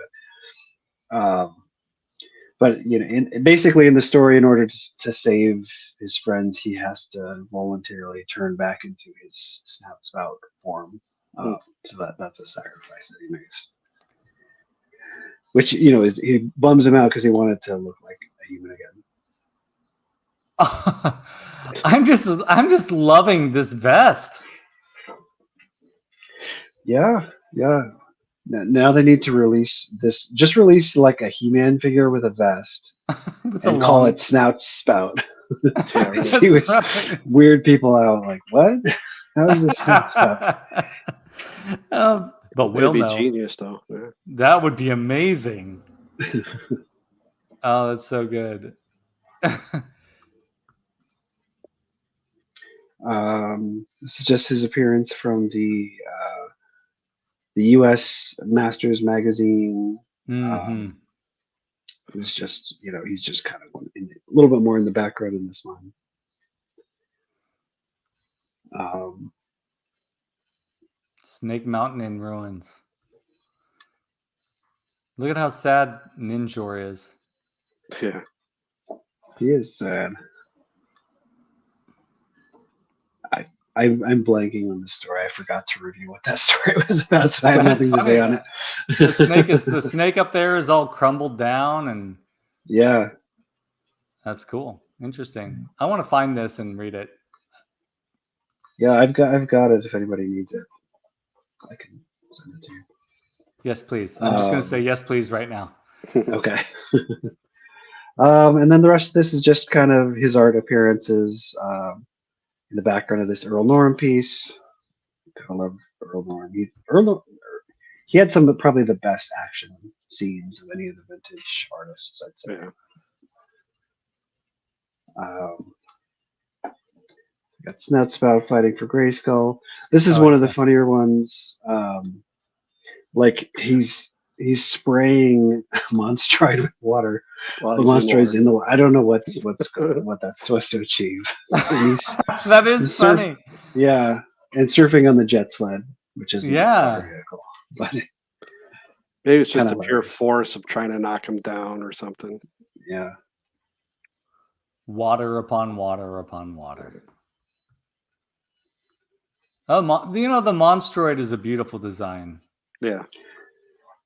but you know, basically in the story, in order to save his friends, he has to voluntarily turn back into his Snoutspout form. So that's a sacrifice that he makes. Which, you know, he bums him out because he wanted to look like a human again. I'm just loving this vest. Yeah. Now they need to release this. Just release like a He-Man figure with a vest and call it Snoutspout. See what weird people out like, what? How is this Snoutspout? But we'll know. Genius, though. Yeah. That would be amazing. Oh, that's so good. This is just his appearance from the U.S. Masters magazine. It's just, you know, he's just kind of a little bit more in the background in this one. Snake Mountain in ruins. Look at how sad Ninjor is. Yeah. He is sad. I'm blanking on the story. I forgot to review what that story was about, so I have nothing to say on it. The snake up there is all crumbled down, and yeah, that's cool. Interesting. I want to find this and read it. Yeah, I've got it. If anybody needs it, I can send it to you. Yes, please. I'm just going to say yes, please, right now. Okay. And then the rest of this is just kind of his art appearances in the background of this Earl Norm piece. I love Earl Norm. He had some of probably the best action scenes of any of the vintage artists, I'd say. Yeah. Got Snoutspout fighting for Grayskull. This is one of the funnier ones. Like he's spraying Monstroid with water. The Monstroid's in the. I don't know what that's supposed to achieve. That is funny. Yeah, and surfing on the jet sled, which is a vehicle, but maybe it's just a pure force of trying to knock him down or something. Yeah. Water upon water upon water. Oh, you know, the Monstroid is a beautiful design. Yeah.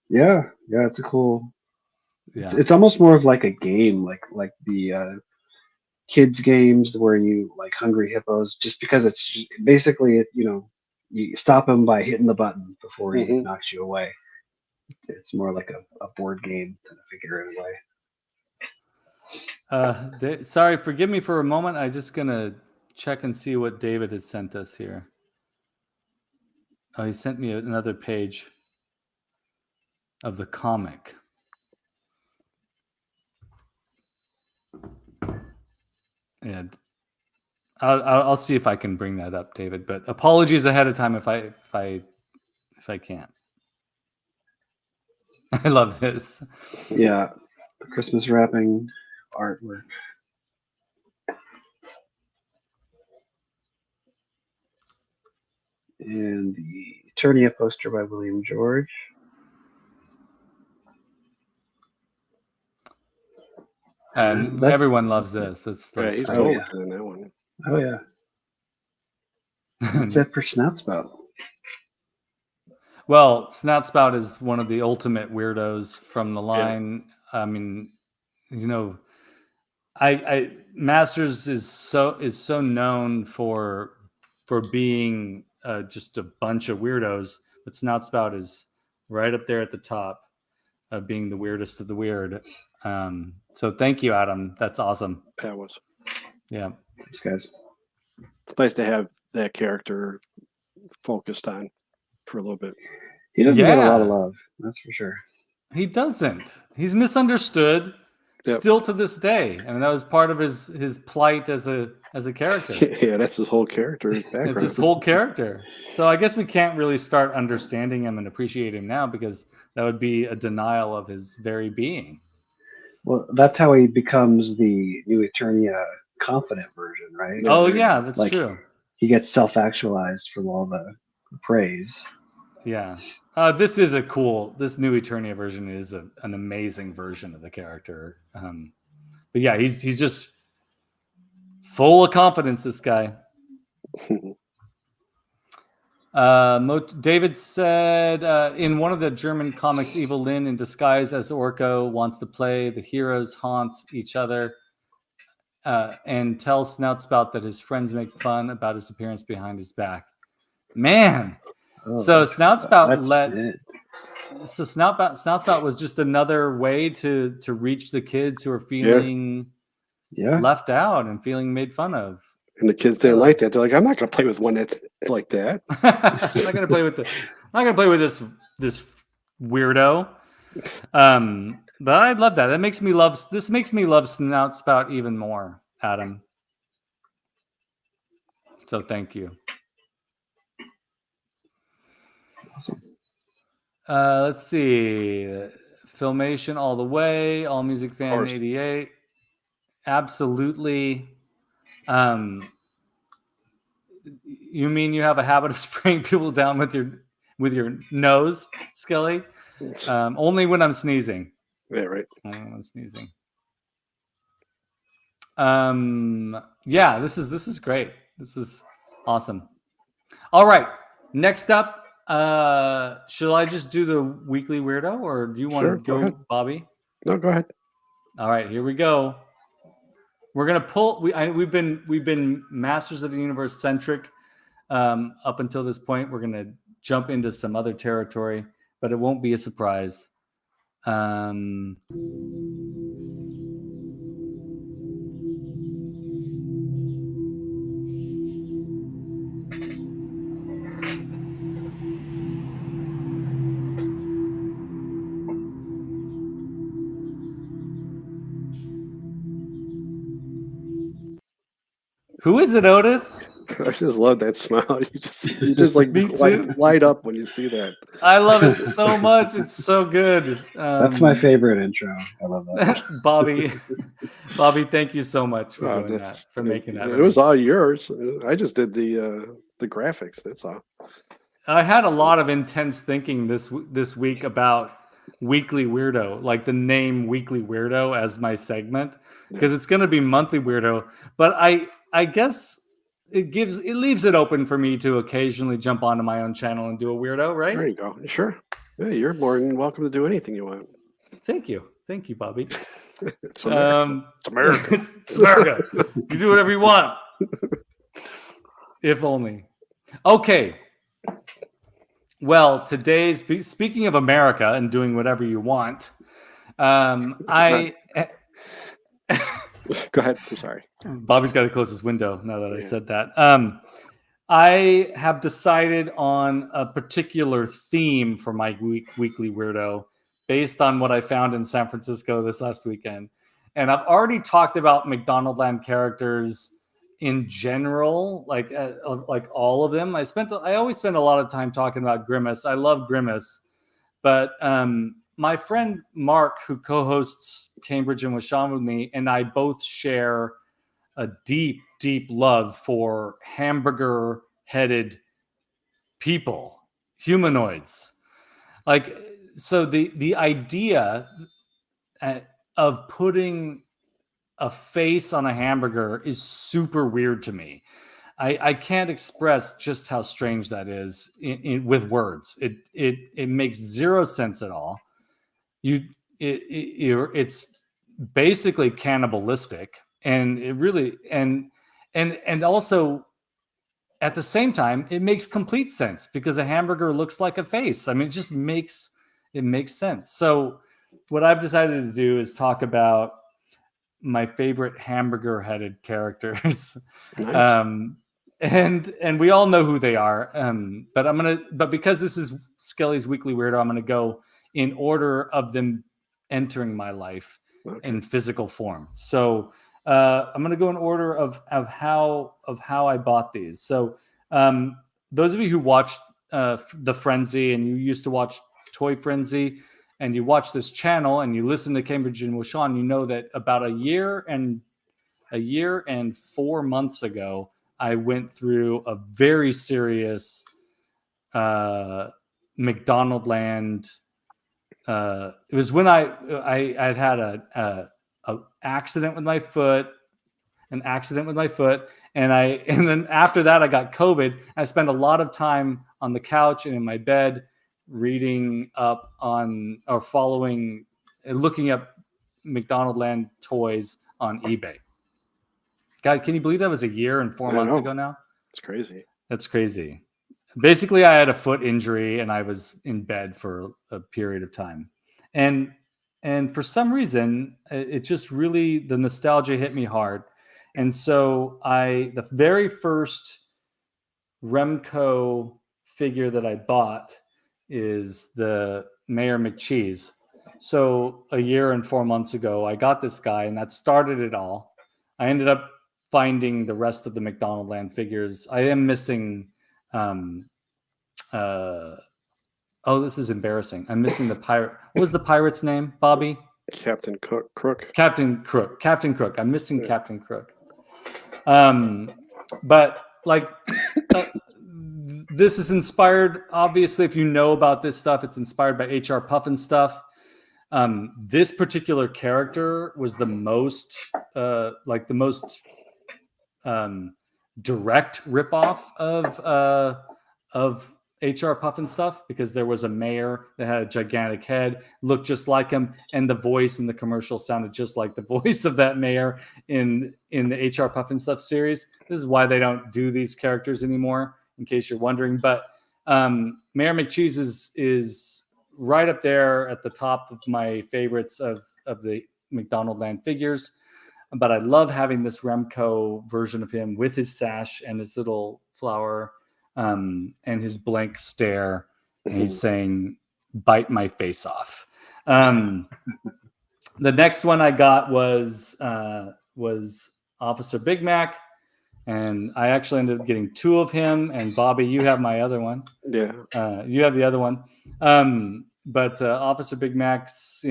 Yeah, yeah, it's a cool. Yeah. It's almost more of like a game, like the kids games where you like Hungry Hippos, just because basically you stop him by hitting the button before he Hmm. knocks you away. It's more like a board game than a figure in a way. Sorry, forgive me for a moment. I'm just gonna check and see what David has sent us here. Oh, he sent me another page of the comic. And I'll see if I can bring that up, David. But apologies ahead of time if I can't. I love this. Yeah, the Christmas wrapping artwork. And the Eternia poster by William George. And everyone loves this. It's Yeah, like, he's oh, cool yeah. looking in that one. Oh yeah. That's it for Snout Spout. Well, Snoutspout is one of the ultimate weirdos from the line. I mean, I Masters is so known for being just a bunch of weirdos, but Snoutspout is right up there at the top of being the weirdest of the weird. So thank you, Adam. That's awesome. That was. Yeah. Thanks, guys. It's nice to have that character focused on for a little bit. He doesn't get a lot of love, that's for sure. He doesn't. He's misunderstood still to this day. I mean, that was part of his plight as a character. Yeah, that's his whole character background. It's his whole character. So I guess we can't really start understanding him and appreciate him now because that would be a denial of his very being. Well, that's how he becomes the new Eternia confident version, right? Oh yeah, that's like, true. He gets self-actualized from all the praise. Yeah. This new Eternia version is an amazing version of the character. But yeah, he's just full of confidence, this guy. David said in one of the German comics, Evil Lynn in disguise as Orko wants to play. The heroes haunts each other and tells Snoutspout that his friends make fun about his appearance behind his back. Man. So Snoutspout Snoutspout was just another way to reach the kids who are feeling left out and feeling made fun of. And the kids didn't like that. They're like, I'm not going to play with one that's like that. I'm not going to play with this weirdo. But I love that. This makes me love Snoutspout even more, Adam. So thank you. Awesome. Let's see. Filmation all the way. All Music Fan 88. Absolutely. You mean you have a habit of spraying people down with your nose, Skelly? Only when I'm sneezing. Yeah, right. Only when I'm sneezing. Yeah, this is great. This is awesome. All right. Next up, should I just do the weekly weirdo, or do you want to go ahead. Bobby? No, go ahead. All right, here we go. We're gonna pull. We've been Masters of the Universe centric up until this point. We're gonna jump into some other territory, but it won't be a surprise. Who is it, Otis? I just love that smile. You just like light up when you see that. I love it so much. It's so good. That's my favorite intro. I love that. Bobby, thank you so much for doing that, for making that. It was all yours. I just did the graphics. That's all. I had a lot of intense thinking this week about Weekly Weirdo, like the name Weekly Weirdo as my segment, because it's going to be Monthly Weirdo. But I guess it leaves it open for me to occasionally jump onto my own channel and do a weirdo, right? There you go. Sure. Yeah, you're more than welcome to do anything you want. Thank you, Bobby. It's America. It's America. It's America. You do whatever you want. If only. Okay. Well, today's speaking of America and doing whatever you want. I Go ahead. I'm sorry. Bobby's got to close his window now that I said that. I have decided on a particular theme for my weekly weirdo based on what I found in San Francisco this last weekend. And I've already talked about McDonaldland characters in general, like all of them. I always spend a lot of time talking about Grimace. I love Grimace, but my friend Mark, who co-hosts Cambridge and Wishawn with me, and I both share a deep, deep love for hamburger-headed people, humanoids. Like, so the idea of putting a face on a hamburger is super weird to me. I can't express just how strange that is with words. It makes zero sense at all. It's basically cannibalistic, and it really and also at the same time it makes complete sense because a hamburger looks like a face. I mean, it makes sense. So what I've decided to do is talk about my favorite hamburger headed characters. Nice. And we all know who they are. But because this is Skelly's Weekly Weirdo, I'm gonna go in order of them entering my life in physical form. So I'm gonna go in order of how I bought these. So those of you who watched the Frenzy and you used to watch Toy Frenzy, and you watch this channel and you listen to Cambridge and Wishawn, you know that about a year and 4 months ago, I went through a very serious McDonaldland. It was when I'd had a accident with my foot, and then after that I got COVID. I spent a lot of time on the couch and in my bed reading up on or following looking up McDonaldland toys on eBay. God, can you believe that was a year and 4 months ago now? It's crazy. That's crazy. Basically, I had a foot injury and I was in bed for a period of time. And for some reason, it just really, the nostalgia hit me hard. And so the very first Remco figure that I bought is the Mayor McCheese. So a year and 4 months ago, I got this guy, and that started it all. I ended up finding the rest of the McDonaldland figures. I am missing. This is embarrassing. I'm missing the pirate. What was the pirate's name, Bobby? Captain Crook. Captain Crook. I'm missing Captain Crook. But like. This is inspired, obviously, if you know about this stuff, it's inspired by H.R. Puffin stuff. This particular character was the most direct ripoff of H.R. Puffin stuff, because there was a mayor that had a gigantic head, looked just like him, and the voice in the commercial sounded just like the voice of that mayor in the H.R. Puffin stuff series. This is why they don't do these characters anymore, in case you're wondering. But Mayor McCheese is right up there at the top of my favorites of the McDonaldland figures. But I love having this Remco version of him with his sash and his little flower and his blank stare. And he's saying, "Bite my face off." The next one I got was Officer Big Mac. And I actually ended up getting two of him. And Bobby, you have my other one. Yeah. You have the other one. But Officer Big Mac's,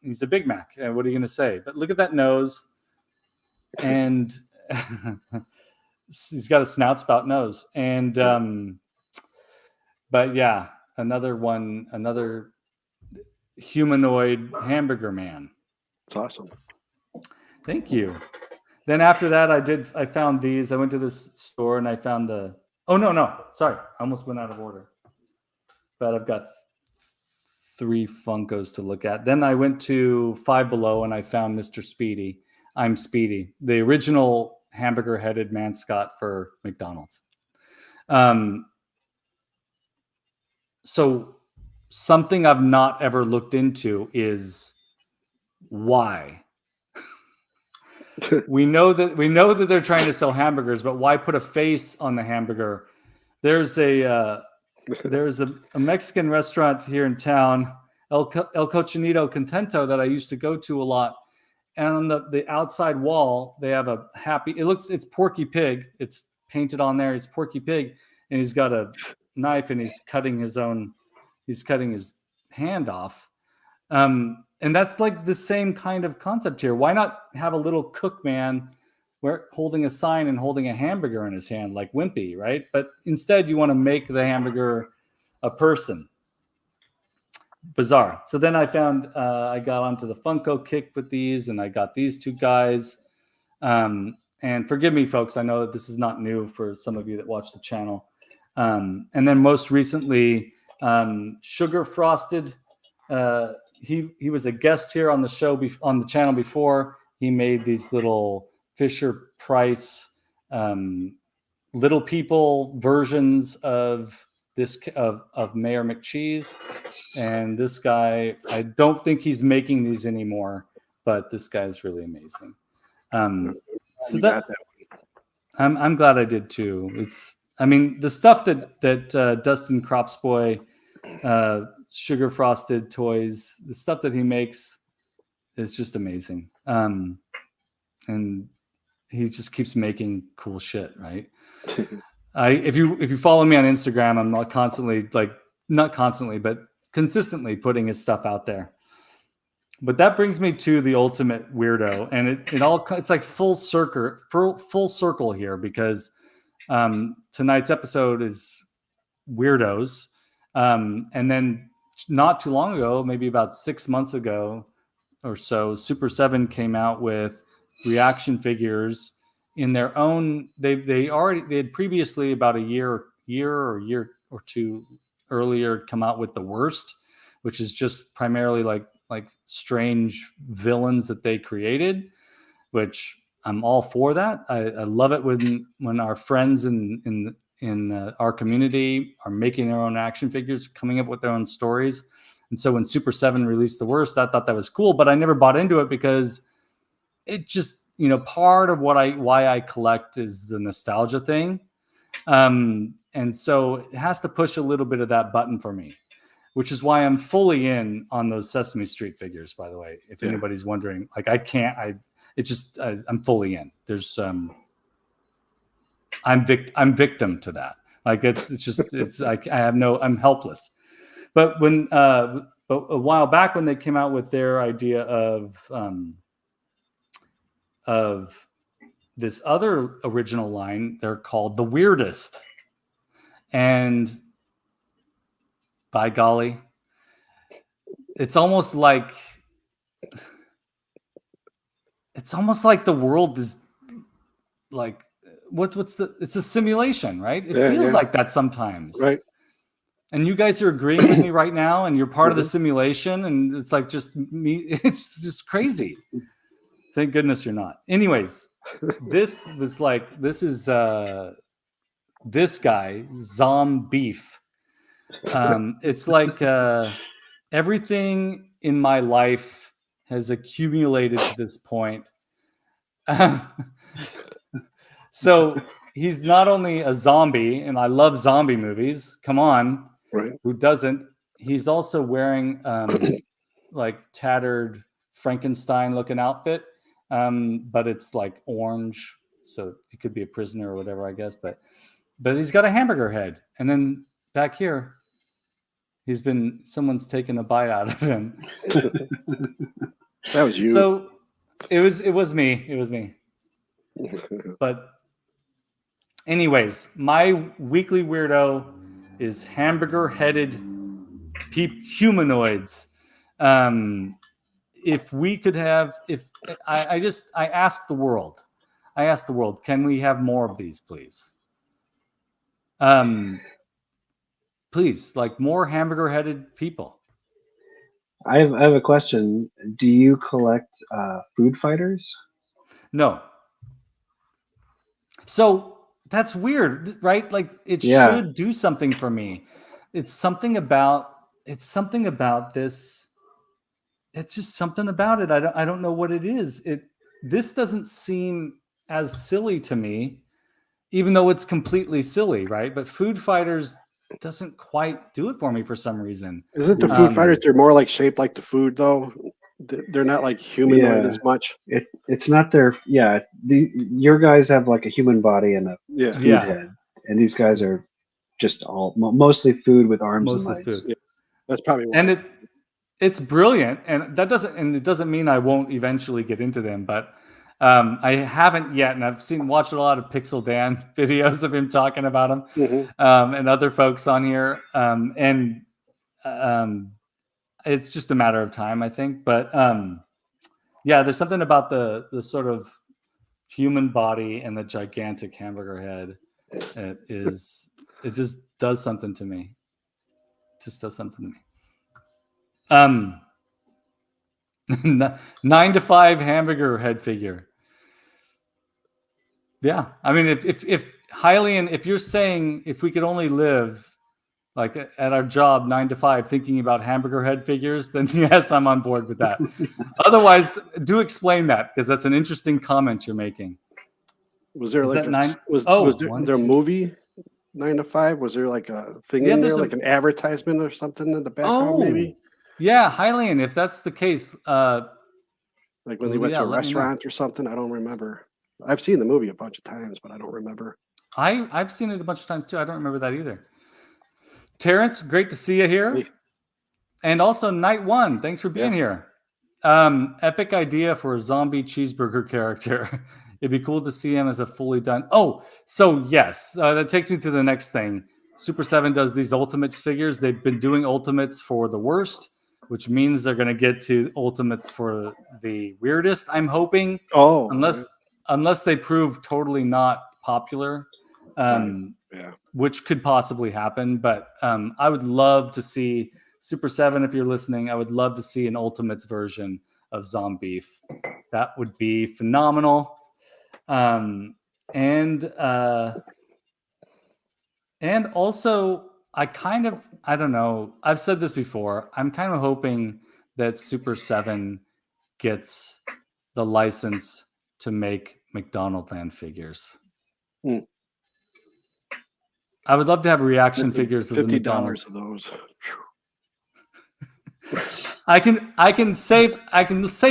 he's a Big Mac. What are you going to say? But look at that nose. And he's got a snout spout nose. And, but yeah, another humanoid hamburger man. It's awesome. Thank you. Then after that, I found these. I went to this store and I found sorry. I almost went out of order. But I've got 3 Funkos to look at. Then I went to Five Below and I found Mr. Speedy. I'm Speedy, the original hamburger-headed mascot for McDonald's. So something I've not ever looked into is why. we know that they're trying to sell hamburgers, but why put a face on the hamburger? There's a Mexican restaurant here in town, El Cochinito Contento, that I used to go to a lot. And on the outside wall, they have a happy. It's Porky Pig. It's painted on there. It's Porky Pig, and he's got a knife and he's cutting his hand off. And that's like the same kind of concept here. Why not have a little cook man holding a sign and holding a hamburger in his hand like Wimpy, right? But instead you want to make the hamburger a person. Bizarre. So then I found, I got onto the Funko kick with these, and I got these 2 guys. And forgive me, folks, I know that this is not new for some of you that watch the channel. And then most recently, Sugar Frosted. He was a guest here on the show, on the channel before. He made these little Fisher Price little people versions of Mayor McCheese. And this guy, I don't think he's making these anymore, but this guy is really amazing. So I'm glad I did too. The stuff that Dustin Cropsboy, Sugar Frosted Toys, the stuff that he makes is just amazing. And he just keeps making cool shit, right? If you follow me on Instagram, I'm not constantly, but consistently putting his stuff out there. But that brings me to the ultimate weirdo, and it's like full circle here, because tonight's episode is weirdos, and then not too long ago, maybe about 6 months ago or so, Super 7 came out with reaction figures in their own. They had previously, about a year or two earlier, come out with the worst, which is just primarily like strange villains that they created, which I'm all for that. I love it when our friends in our community are making their own action figures, coming up with their own stories. And so when Super 7 released the worst, I thought that was cool, but I never bought into it because it just, part of why I collect is the nostalgia thing. And so it has to push a little bit of that button for me, which is why I'm fully in on those Sesame Street figures, by the way, if anybody's wondering. Like, I'm fully in. There's I'm victim to that. Like, I'm helpless. But but a while back, when they came out with their idea of this other original line, they're called the Weirdest. And by golly, it's almost like the world is like, it's a simulation, right? It feels like that sometimes. Right. And you guys are agreeing with me right now, and you're part of the simulation, and it's like just me. It's just crazy. Thank goodness you're not. Anyways, this is this guy, Zombeef. It's like everything in my life has accumulated to this point. So he's not only a zombie, and I love zombie movies. Come on, right? Who doesn't? He's also wearing like tattered Frankenstein-looking outfit, but it's like orange, so he could be a prisoner or whatever, I guess. But he's got a hamburger head, and then back here, someone's taken a bite out of him. That was you. So it was me. But anyways, my weekly weirdo is hamburger-headed humanoids. If we could have, I asked the world, can we have more of these, please? Please, like more hamburger-headed people. I have a question. Do you collect food fighters? No. So that's weird, right? Like it Yeah. should do something for me. It's something about this. It's just something about it. I don't know what it is. This doesn't seem as silly to me, even though it's completely silly, right? But Food Fighters doesn't quite do it for me for some reason. Isn't the Yeah. food fighters? They're more like shaped like the food, though. They're not like humanoid Yeah. as much. It's not their your guys have like a human body and a Yeah, food Yeah. head, and these guys are just all mostly food with arms Mostly and legs. food. Yeah. That's probably why. And it's brilliant, and it doesn't mean I won't eventually get into them, but I haven't yet, and I've watched a lot of Pixel Dan videos of him talking about them, and other folks on here, and it's just a matter of time, I think. But yeah, there's something about the sort of human body and the gigantic hamburger head. It just does something to me. Just does something to me. 9 to 5 hamburger head figure. Yeah, I mean, if Hylian, if you're saying if we could only live like at our job 9 to 5 thinking about hamburger head figures, then yes, I'm on board with that. Otherwise, do explain that, because that's an interesting comment you're making. Was there Is like that 9? was there one, there a two. movie 9 to 5? Was there like a thing in there, like an advertisement or something in the background, maybe? Yeah, Hylian, if that's the case, Like when they went to a let me know. restaurant or something? I don't remember. I've seen the movie a bunch of times, but I don't remember. I've seen it a bunch of times too. I don't remember that either. Terrence, great to see you here. Hey. And also Night One, thanks for being here. Epic idea for a zombie cheeseburger character. It'd be cool to see him as a fully done. Oh, so yes, that takes me to the next thing. Super 7 does these Ultimates figures. They've been doing Ultimates for the worst, which means they're going to get to Ultimates for the weirdest, I'm hoping. Oh, Unless they prove totally not popular, yeah, which could possibly happen. But I would love to see Super 7, if you're listening, I would love to see an Ultimates version of Zombeef. That would be phenomenal. And also, I don't know. I've said this before. I'm kind of hoping that Super 7 gets the license to make McDonald Land figures. I would love to have reaction figures of the McDonald's. $50 of those. I can save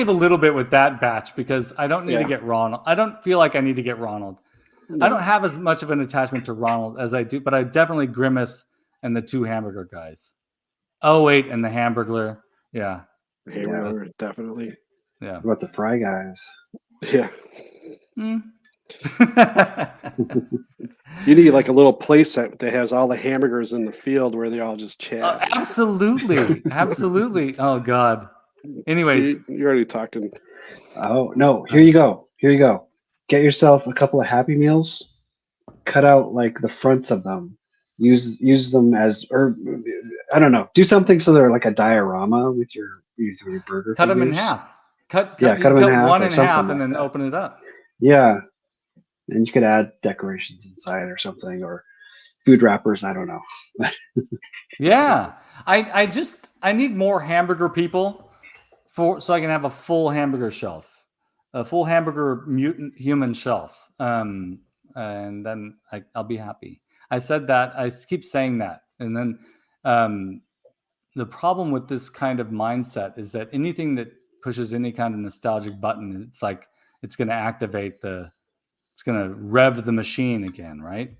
a little bit with that batch, because I don't need to get Ronald. I don't feel like I need to get Ronald. No. I don't have as much of an attachment to Ronald as I do, but I definitely Grimace and the 2 hamburger guys. Oh wait, and the Hamburglar. Yeah. The Hamburglar, definitely. Yeah. What about the Fry Guys? Yeah. You need like a little place that has all the hamburgers in the field where they all just chat. Absolutely. Absolutely. Oh God. Anyways. See, you're already talking. Oh no, here you go. Here you go. Get yourself a couple of Happy Meals, cut out like the fronts of them. Use them as, or I don't know, do something so they're like a diorama with your burger. Cut figures. them in half. Cut them in half, one in half, and like then that. open it up. Yeah, and you could add decorations inside or something, or food wrappers. I don't know. Yeah, I need more hamburger people so I can have a full hamburger shelf, a full hamburger mutant human shelf, and then I'll be happy. I said that. I keep saying that, and then the problem with this kind of mindset is that anything that pushes any kind of nostalgic button, it's like it's going to activate it's going to rev the machine again, right?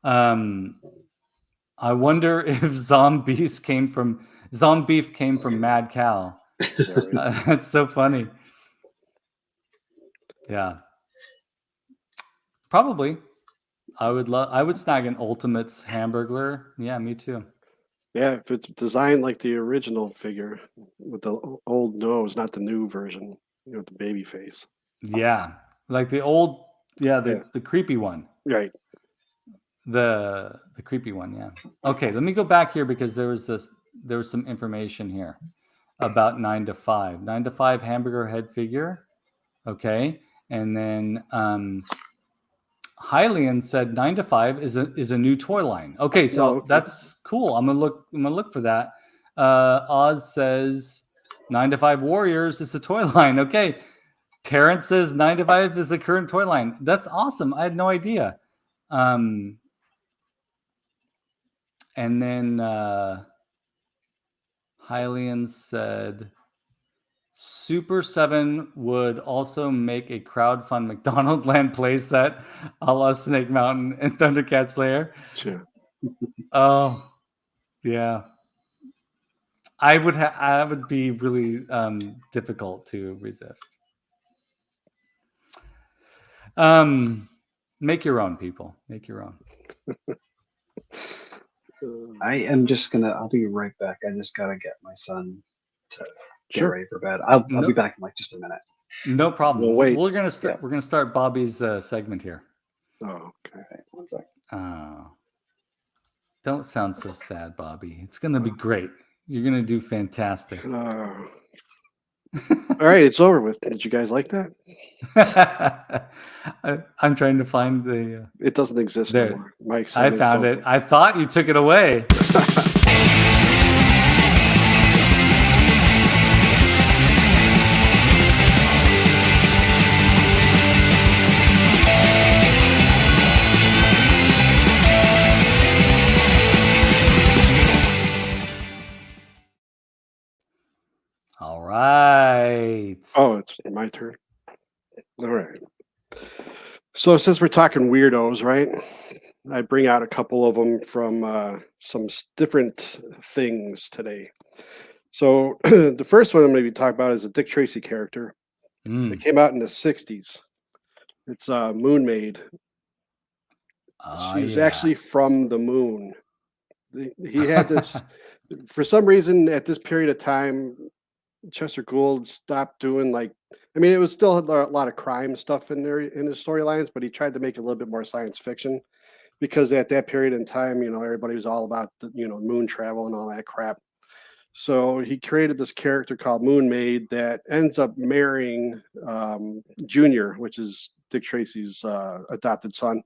I wonder if Zombeef came from Mad Cow. That's so funny. Yeah, probably. I would snag an Ultimates Hamburglar. Yeah, me too. Yeah, if it's designed like the original figure with the old nose, not the new version, with the baby face. Yeah, like the old, the creepy one. Right. The creepy one, yeah. Okay, let me go back here because there was this there was some information here about 9 to 5. 9 to 5 hamburger head figure. Okay. And then Hylian said 9 to 5 is a new toy line. Okay, so that's cool. I'm gonna look for that. Oz says 9 to 5 Warriors is a toy line. Okay. Terrence says 9 to 5 is a current toy line. That's awesome. I had no idea. And then Hylian said Super 7 would also make a crowdfund McDonald Land playset a la Snake Mountain and Thundercats Lair. Sure. Oh, yeah. I would be really difficult to resist. Make your own, people. Make your own. I'll be right back. I just gotta get my son to get ready for bed. I'll be back in like just a minute. No problem. We'll wait. We're gonna start Bobby's segment here. Oh, okay. 1 second. Don't sound so sad, Bobby. It's gonna be great. You're gonna do fantastic. All right, it's over with. Did you guys like that? I'm trying to find the. It doesn't exist there. anymore. Mike, I found it. I thought you took it away. All right. Oh, it's my turn. All right. So since we're talking weirdos, right? I bring out a couple of them from some different things today. So the first one I'm going to be talking about is a Dick Tracy character. It came out in the 60s. It's Moon Maid. She's actually from the moon. He had this, for some reason, at this period of time, Chester Gould stopped doing it was still a lot of crime stuff in there in his storylines, but he tried to make it a little bit more science fiction because at that period in time, everybody was all about the, moon travel and all that crap. So he created this character called Moon Maid that ends up marrying Junior, which is Dick Tracy's adopted son.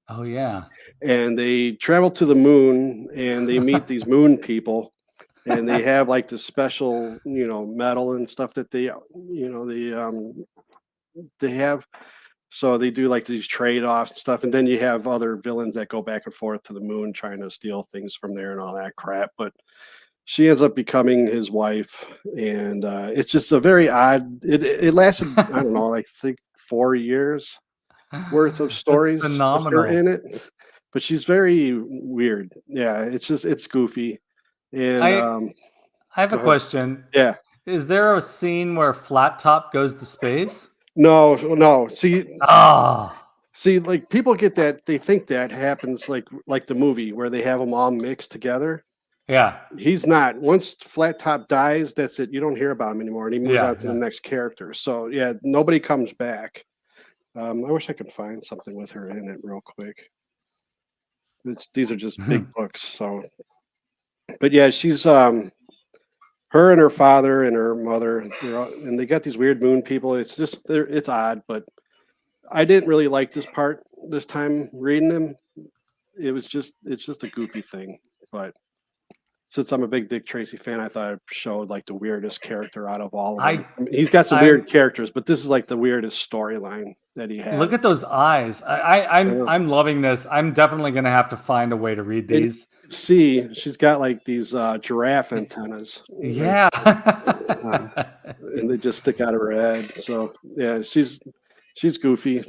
Oh, yeah. And they travel to the moon and they meet these moon people. And they have like this special, metal and stuff that they have. So they do like these trade-offs and stuff. And then you have other villains that go back and forth to the moon trying to steal things from there and all that crap. But she ends up becoming his wife. And it's just a very odd, it lasted, I don't know, I think 4 years worth of stories with her in it. But she's very weird. Yeah, it's goofy. And I have a question. Yeah. Is there a scene where Flat Top goes to space? No. See, See, like people get that, they think that happens like the movie where they have them all mixed together. Yeah. He's not. Once Flat Top dies, that's it. You don't hear about him anymore, and he moves on to the next character. So yeah, nobody comes back. I wish I could find something with her in it real quick. These are just big books, so. But yeah, she's her and her father and her mother, and they got these weird moon people. It's just it's odd, but I didn't really like this part this time reading them. It's just a goofy thing. But since I'm a big Dick Tracy fan, I thought I showed like the weirdest character out of all of them. I mean, he's got some weird characters, but this is like the weirdest storyline that he has. Look at those eyes. I'm loving this. I'm definitely gonna have to find a way to read these. She's got like these giraffe antennas. Yeah. And they just stick out of her head. So yeah, she's goofy.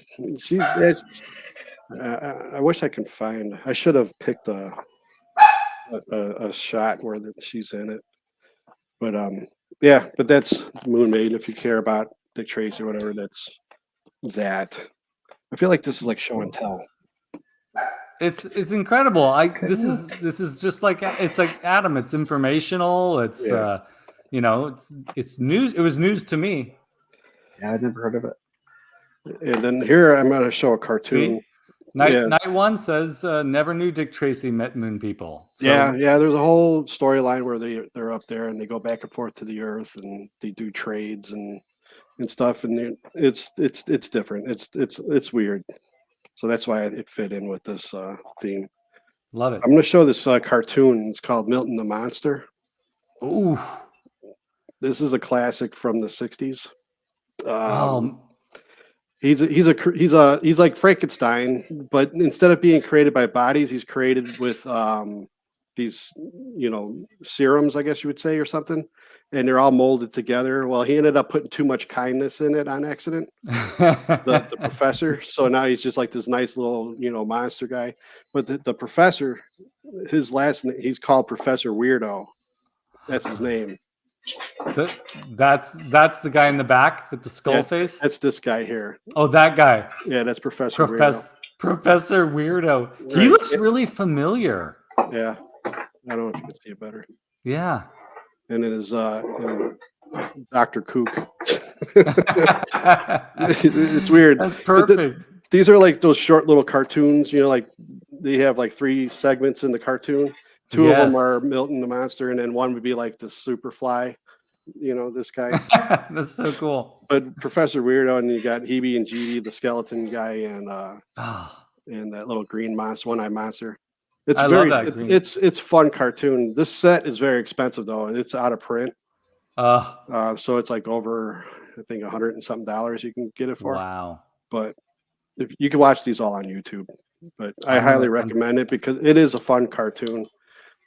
I wish I could find. I should have picked a shot where she's in it. But yeah, but that's Moon Maid. If you care about Dick Tracy or whatever, that's that. I feel like this is like show and tell. It's incredible. This is just like, it's like Adam. It's informational. It's it's news. It was news to me. Yeah, I'd never heard of it. And then here I'm going to show a cartoon. Night One says never knew Dick Tracy met moon people. So, yeah. There's a whole storyline where they're up there and they go back and forth to the Earth and they do trades and stuff, and it's different. It's weird. So that's why it fit in with this theme. love it. I'm going to show this cartoon. It's called Milton the Monster. Ooh. This is a classic from the '60s. Oh, He's like Frankenstein, but instead of being created by bodies, he's created with these serums, I guess you would say, or something, and they're all molded together. Well, he ended up putting too much kindness in it on accident. The professor, so now he's just like this nice little monster guy. But the professor, his last name, he's called Professor Weirdo. That's his name. That's the guy in the back with the skull face. That's this guy here. Oh, that guy. Yeah, that's Professor Weirdo. Professor Weirdo. Right. He looks really familiar. Yeah, I don't know if you can see it better. Yeah. And it is Dr. Kook. It's weird. That's perfect. These are like those short little cartoons. Like they have like 3 segments in the cartoon. 2 of them are Milton the Monster, and then one would be like the Superfly. This guy. That's so cool. But Professor Weirdo, and you got Hebe and Jeeby, the skeleton guy, and that little green monster, one-eyed monster. Love that green. It's fun cartoon. This set is very expensive though. It's out of print. So it's like over, I think, $100 and something you can get it for. Wow. But if you can watch these all on YouTube, but I highly recommend it because it is a fun cartoon.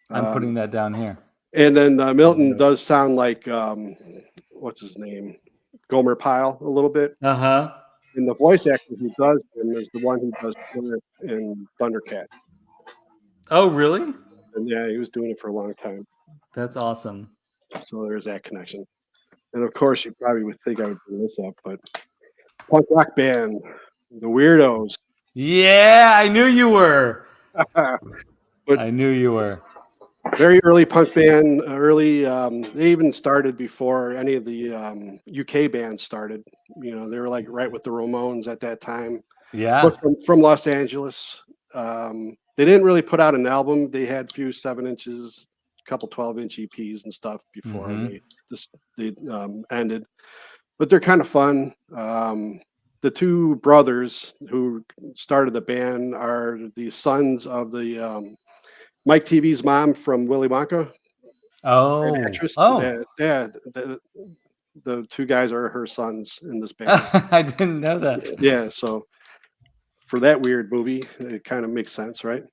I'm putting that down here. And then Milton does sound like what's his name, Gomer Pyle, a little bit. And the voice actor who does him is the one who does Killer in Thundercat. Oh, really? And yeah, he was doing it for a long time. That's awesome. So there's that connection. And of course, you probably would think I would bring this up, but punk rock band, the Weirdos. Yeah, I knew you were. I knew you were. Very early punk band. They even started before any of the UK bands started. They were like right with the Ramones at that time. Yeah. But from Los Angeles. They didn't really put out an album. They had a few 7 inches, a couple 12-inch EPs and stuff before they ended. But they're kind of fun. The 2 brothers who started the band are the sons of the Mike TV's mom from Willy Wonka. Oh, actress. Oh, yeah. The 2 guys are her sons in this band. I didn't know that. Yeah, so for that weird movie, it kind of makes sense, right?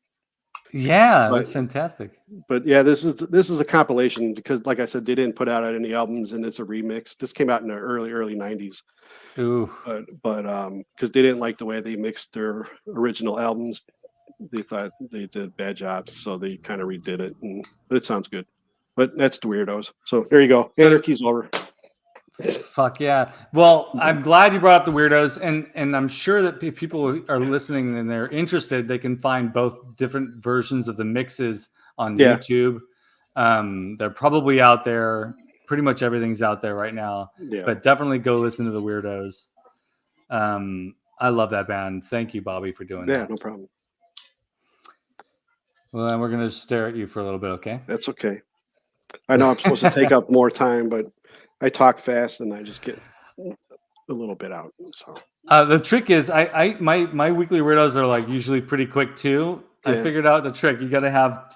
Yeah, that's fantastic. But yeah, this is a compilation because, like I said, they didn't put out any albums, and it's a remix. This came out in the early '90s. Ooh. But because they didn't like the way they mixed their original albums, they thought they did a bad job, so they kind of redid it, but it sounds good. But that's the Weirdos. So there you go. Anarchy's over. Fuck yeah. Well, I'm glad you brought up the Weirdos, and I'm sure that if people are listening and they're interested, they can find both different versions of the mixes on YouTube. They're probably out there. Pretty much everything's out there right now. Yeah. But definitely go listen to the Weirdos. I love that band. Thank you, Bobby, for doing that. Yeah, no problem. Well, then we're going to stare at you for a little bit, okay? That's okay. I know I'm supposed to take up more time, but I talk fast and I just get a little bit out. So the trick is, my weekly Weirdos are like usually pretty quick too. Yeah. I figured out the trick. You gotta have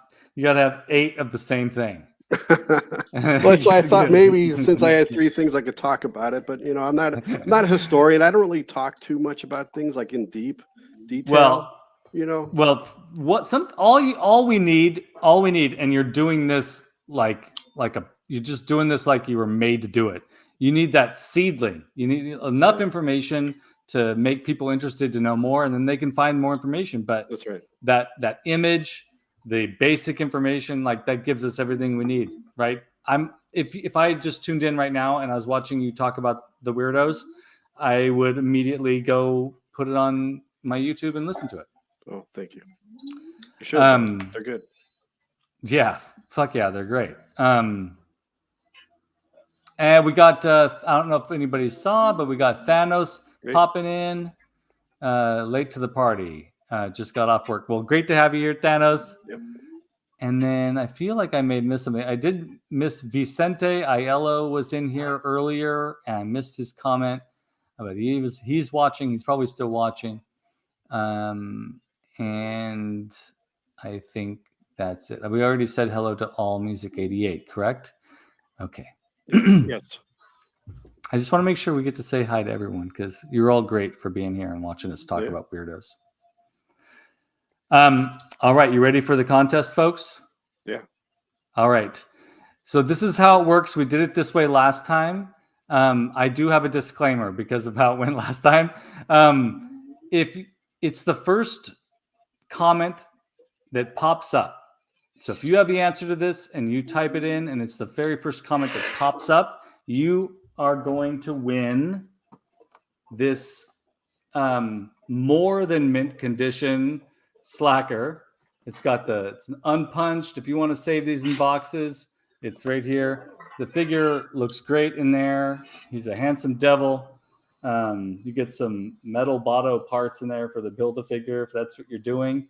8 of the same thing. Well, that's why I thought maybe since I had 3 things I could talk about it, but I'm not a historian. I don't really talk too much about things like in deep detail. Well, all we need, and you're doing this you're just doing this like you were made to do it. You need that seedling. You need enough information to make people interested to know more, and then they can find more information. But that's right. That image, the basic information, like that gives us everything we need, right? If I just tuned in right now and I was watching you talk about the Weirdos, I would immediately go put it on my YouTube and listen to it. Oh, thank you. You should. They're good. Yeah, fuck yeah, they're great. And we got, I don't know if anybody saw, but we got Thanos popping in late to the party. just got off work. Well, great to have you here, Thanos. Yep. And then I feel like I may miss something. I did miss Vicente Aiello was in here earlier, and I missed his comment. But he's watching. He's probably still watching. And I think that's it. We already said hello to All Music 88, correct? Okay. Yes. I just want to make sure we get to say hi to everyone because you're all great for being here and watching us talk about weirdos. All right, you ready for the contest, folks? Yeah. All right. So this is how it works. We did it this way last time. I do have a disclaimer because of how it went last time. If it's the first comment that pops up, so if you have the answer to this and you type it in and it's the very first comment that pops up, you are going to win this more than mint condition slacker. It's an unpunched. If you want to save these in boxes, it's right here. The figure looks great in there. He's a handsome devil. You get some metal Botto parts in there for the Build-A-Figure if that's what you're doing.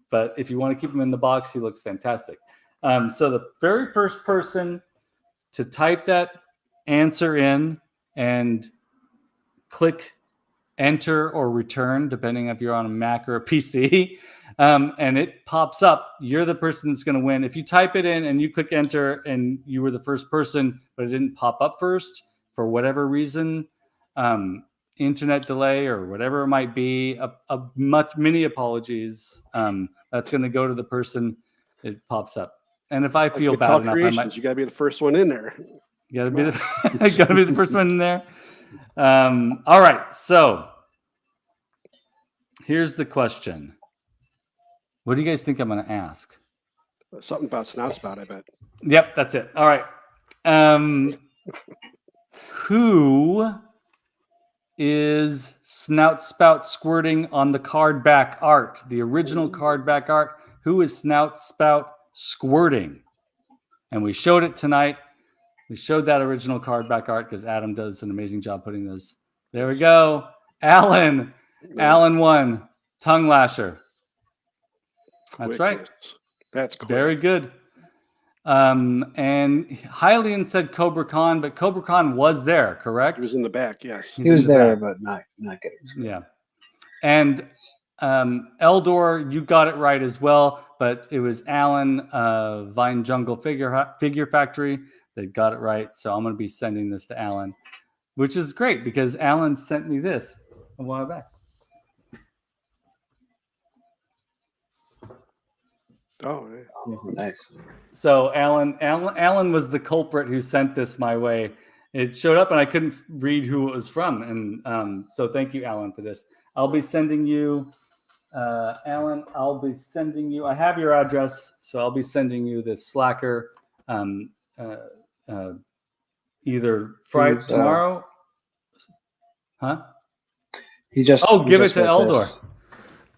But if you want to keep him in the box, he looks fantastic. So the very first person to type that answer in and click enter or return, depending if you're on a Mac or a PC, and it pops up, you're the person that's going to win. If you type it in and you click enter and you were the first person, but it didn't pop up first for whatever reason, internet delay or whatever it might be, many apologies. That's going to go to the person it pops up. And if I feel bad enough, I might. You got to be the first one in there. You got to be the first one in there. All right, so here's the question. What do you guys think I'm going to ask? Something about Snout Spout, I bet. Yep, that's it. All right. Who is Snout Spout squirting on the card back art? The original card back art. Who is Snout Spout squirting? And we showed it tonight. We showed that original card back art because Adam does an amazing job putting those. There we go. Alan. Alan won. Tongue lasher. That's right. That's cool. Very good. And Hylian said Cobra Khan, but Cobra Khan was there, correct? He was in the back, yes. He was there, but not getting. Yeah. And Eldor, you got it right as well, but it was Alan, Vine Jungle Figure Factory that got it right. So I'm going to be sending this to Alan, which is great because Alan sent me this a while back. Oh, nice. So Alan was the culprit who sent this my way. It showed up and I couldn't read who it was from. And so thank you, Alan, for this. I'll be sending you, Alan, I have your address. So I'll be sending you this slacker either Friday, tomorrow. Huh? Give it to Eldor. This.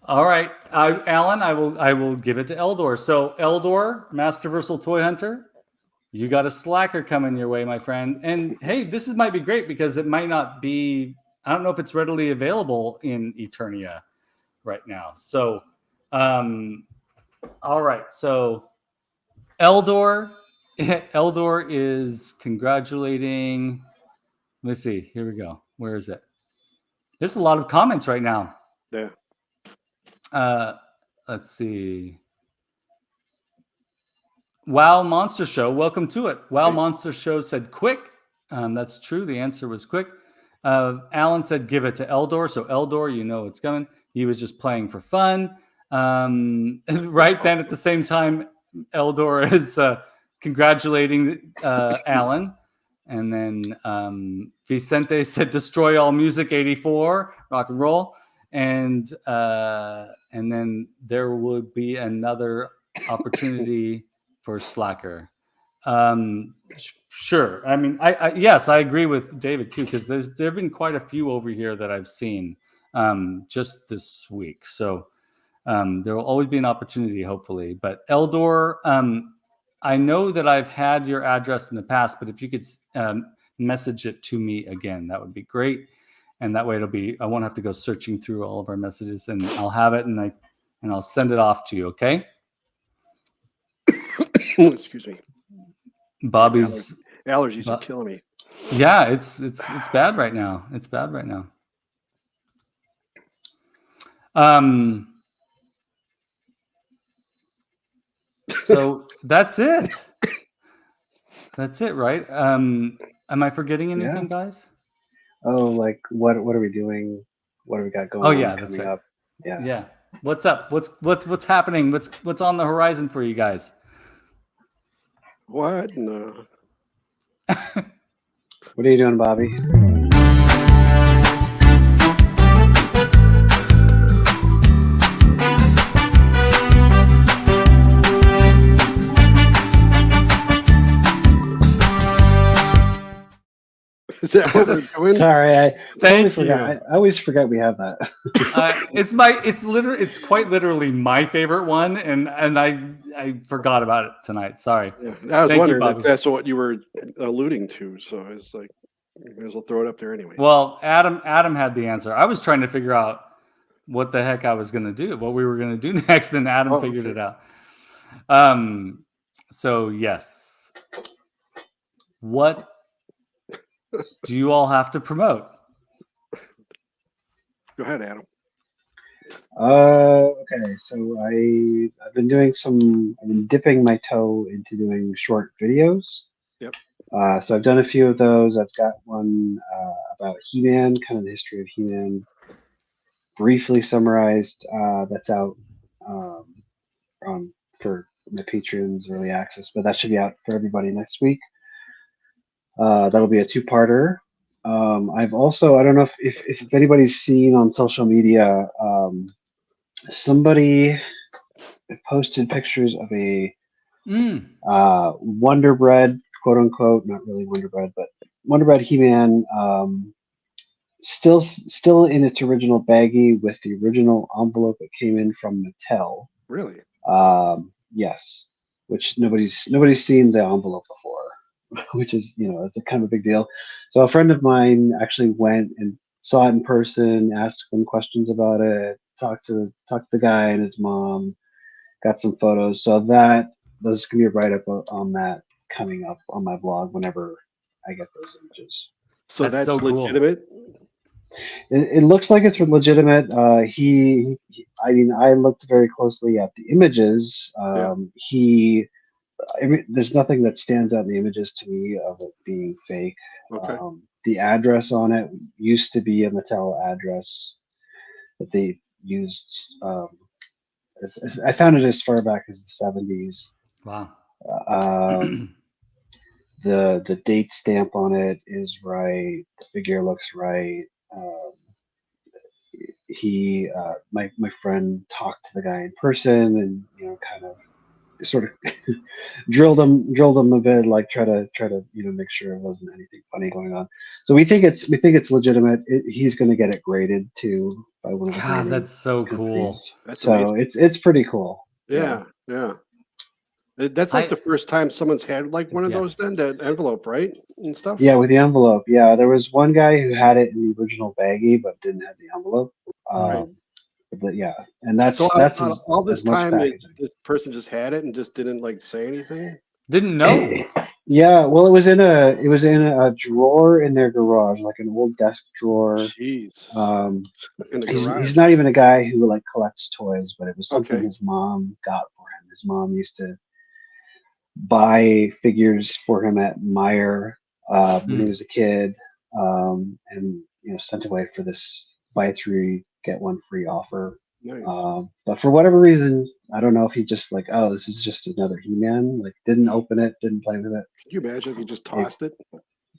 All right, Alan, I will give it to Eldor. So Eldor, Masterversal Toy Hunter, you got a slacker coming your way, my friend. And hey, this might be great because it might not be. I don't know if it's readily available in Eternia right now. So, all right. So Eldor is congratulating. Let's see. Here we go. Where is it? There's a lot of comments right now. Yeah. Let's see. Wow Monster Show, welcome to it. Wow Monster Show said quick. That's true. The answer was quick. Alan said give it to Eldor. So Eldor, you know it's coming. He was just playing for fun. Right then at the same time, Eldor is congratulating Alan. And then Vicente said destroy all music 84, rock and roll. And then there would be another opportunity for slacker. Sure. I mean, yes, I agree with David too, because there've been quite a few over here that I've seen just this week. So there will always be an opportunity, hopefully. But Eldor, I know that I've had your address in the past, but if you could message it to me again, that would be great. And that way I won't have to go searching through all of our messages, and I'll have it. And and I'll send it off to you. Okay. Excuse me. Bobby's Allergies are killing me. Yeah, it's bad right now. It's bad right now. So that's it. That's it, right? Am I forgetting anything, guys? Oh, like what are we doing? What do we got going? Oh yeah, on that's coming right. up? Yeah. Yeah. What's up? What's happening? What's on the horizon for you guys? What? No. What are you doing, Bobby? Is that what we're doing? Sorry, I totally Thank forgot. you. I always forget we have that. It's quite literally my favorite one, and I forgot about it tonight. Sorry. Yeah, I was Thank you, wondering Bobby. if that's what you were alluding to. So I was like, may as well throw it up there anyway. Well, Adam had the answer. I was trying to figure out what the heck I was going to do, what we were going to do next, and Adam figured it out. So yes, what do you all have to promote? Go ahead, Adam. Okay, so I've been dipping my toe into doing short videos. Yep. So I've done a few of those. I've got one about He-Man, kind of the history of He-Man, briefly summarized. That's out for my patrons, early access, but that should be out for everybody next week. That'll be a two-parter. I've also, I don't know if anybody's seen on social media, somebody posted pictures of a Wonder Bread, quote unquote, not really Wonder Bread, but Wonder Bread He-Man, still in its original baggie with the original envelope that came in from Mattel. Really? Yes, which nobody's seen the envelope before, which is, it's a kind of a big deal. So a friend of mine actually went and saw it in person, asked some questions about it, talked to the guy and his mom, got some photos. So there's gonna be a write up on that coming up on my blog whenever I get those images. So that's so cool. legitimate. It looks like it's legitimate. I looked very closely at the images. There's nothing that stands out in the images to me of it being fake. Okay. The address on it used to be a Mattel address that they used. I found it as far back as the 70s. Wow. The date stamp on it is right. The figure looks right. My friend talked to the guy in person and kind of sort of drilled him a bit, like try to make sure it wasn't anything funny going on. So we think it's legitimate. He's going to get it graded too by one of the God, that's so cool. That's so amazing. it's pretty cool. Yeah. That's like the first time someone's had like one of those, then that envelope, right? And stuff. Yeah, with the envelope. Yeah, there was one guy who had it in the original baggie but didn't have the envelope. Right. And that's so that's all this time packaging. this person just had it and just didn't like say anything. Didn't know. Yeah, well, it was in a drawer in their garage, like an old desk drawer. Jeez. In the garage. He's not even a guy who like collects toys, but it was something his mom got for him. His mom used to buy figures for him at Meijer when he was a kid, and sent away for this buy three get one free offer. Nice. But for whatever reason, I don't know if he just like, oh, this is just another He-Man, like didn't open it, didn't play with it. Could you imagine if he just tossed it?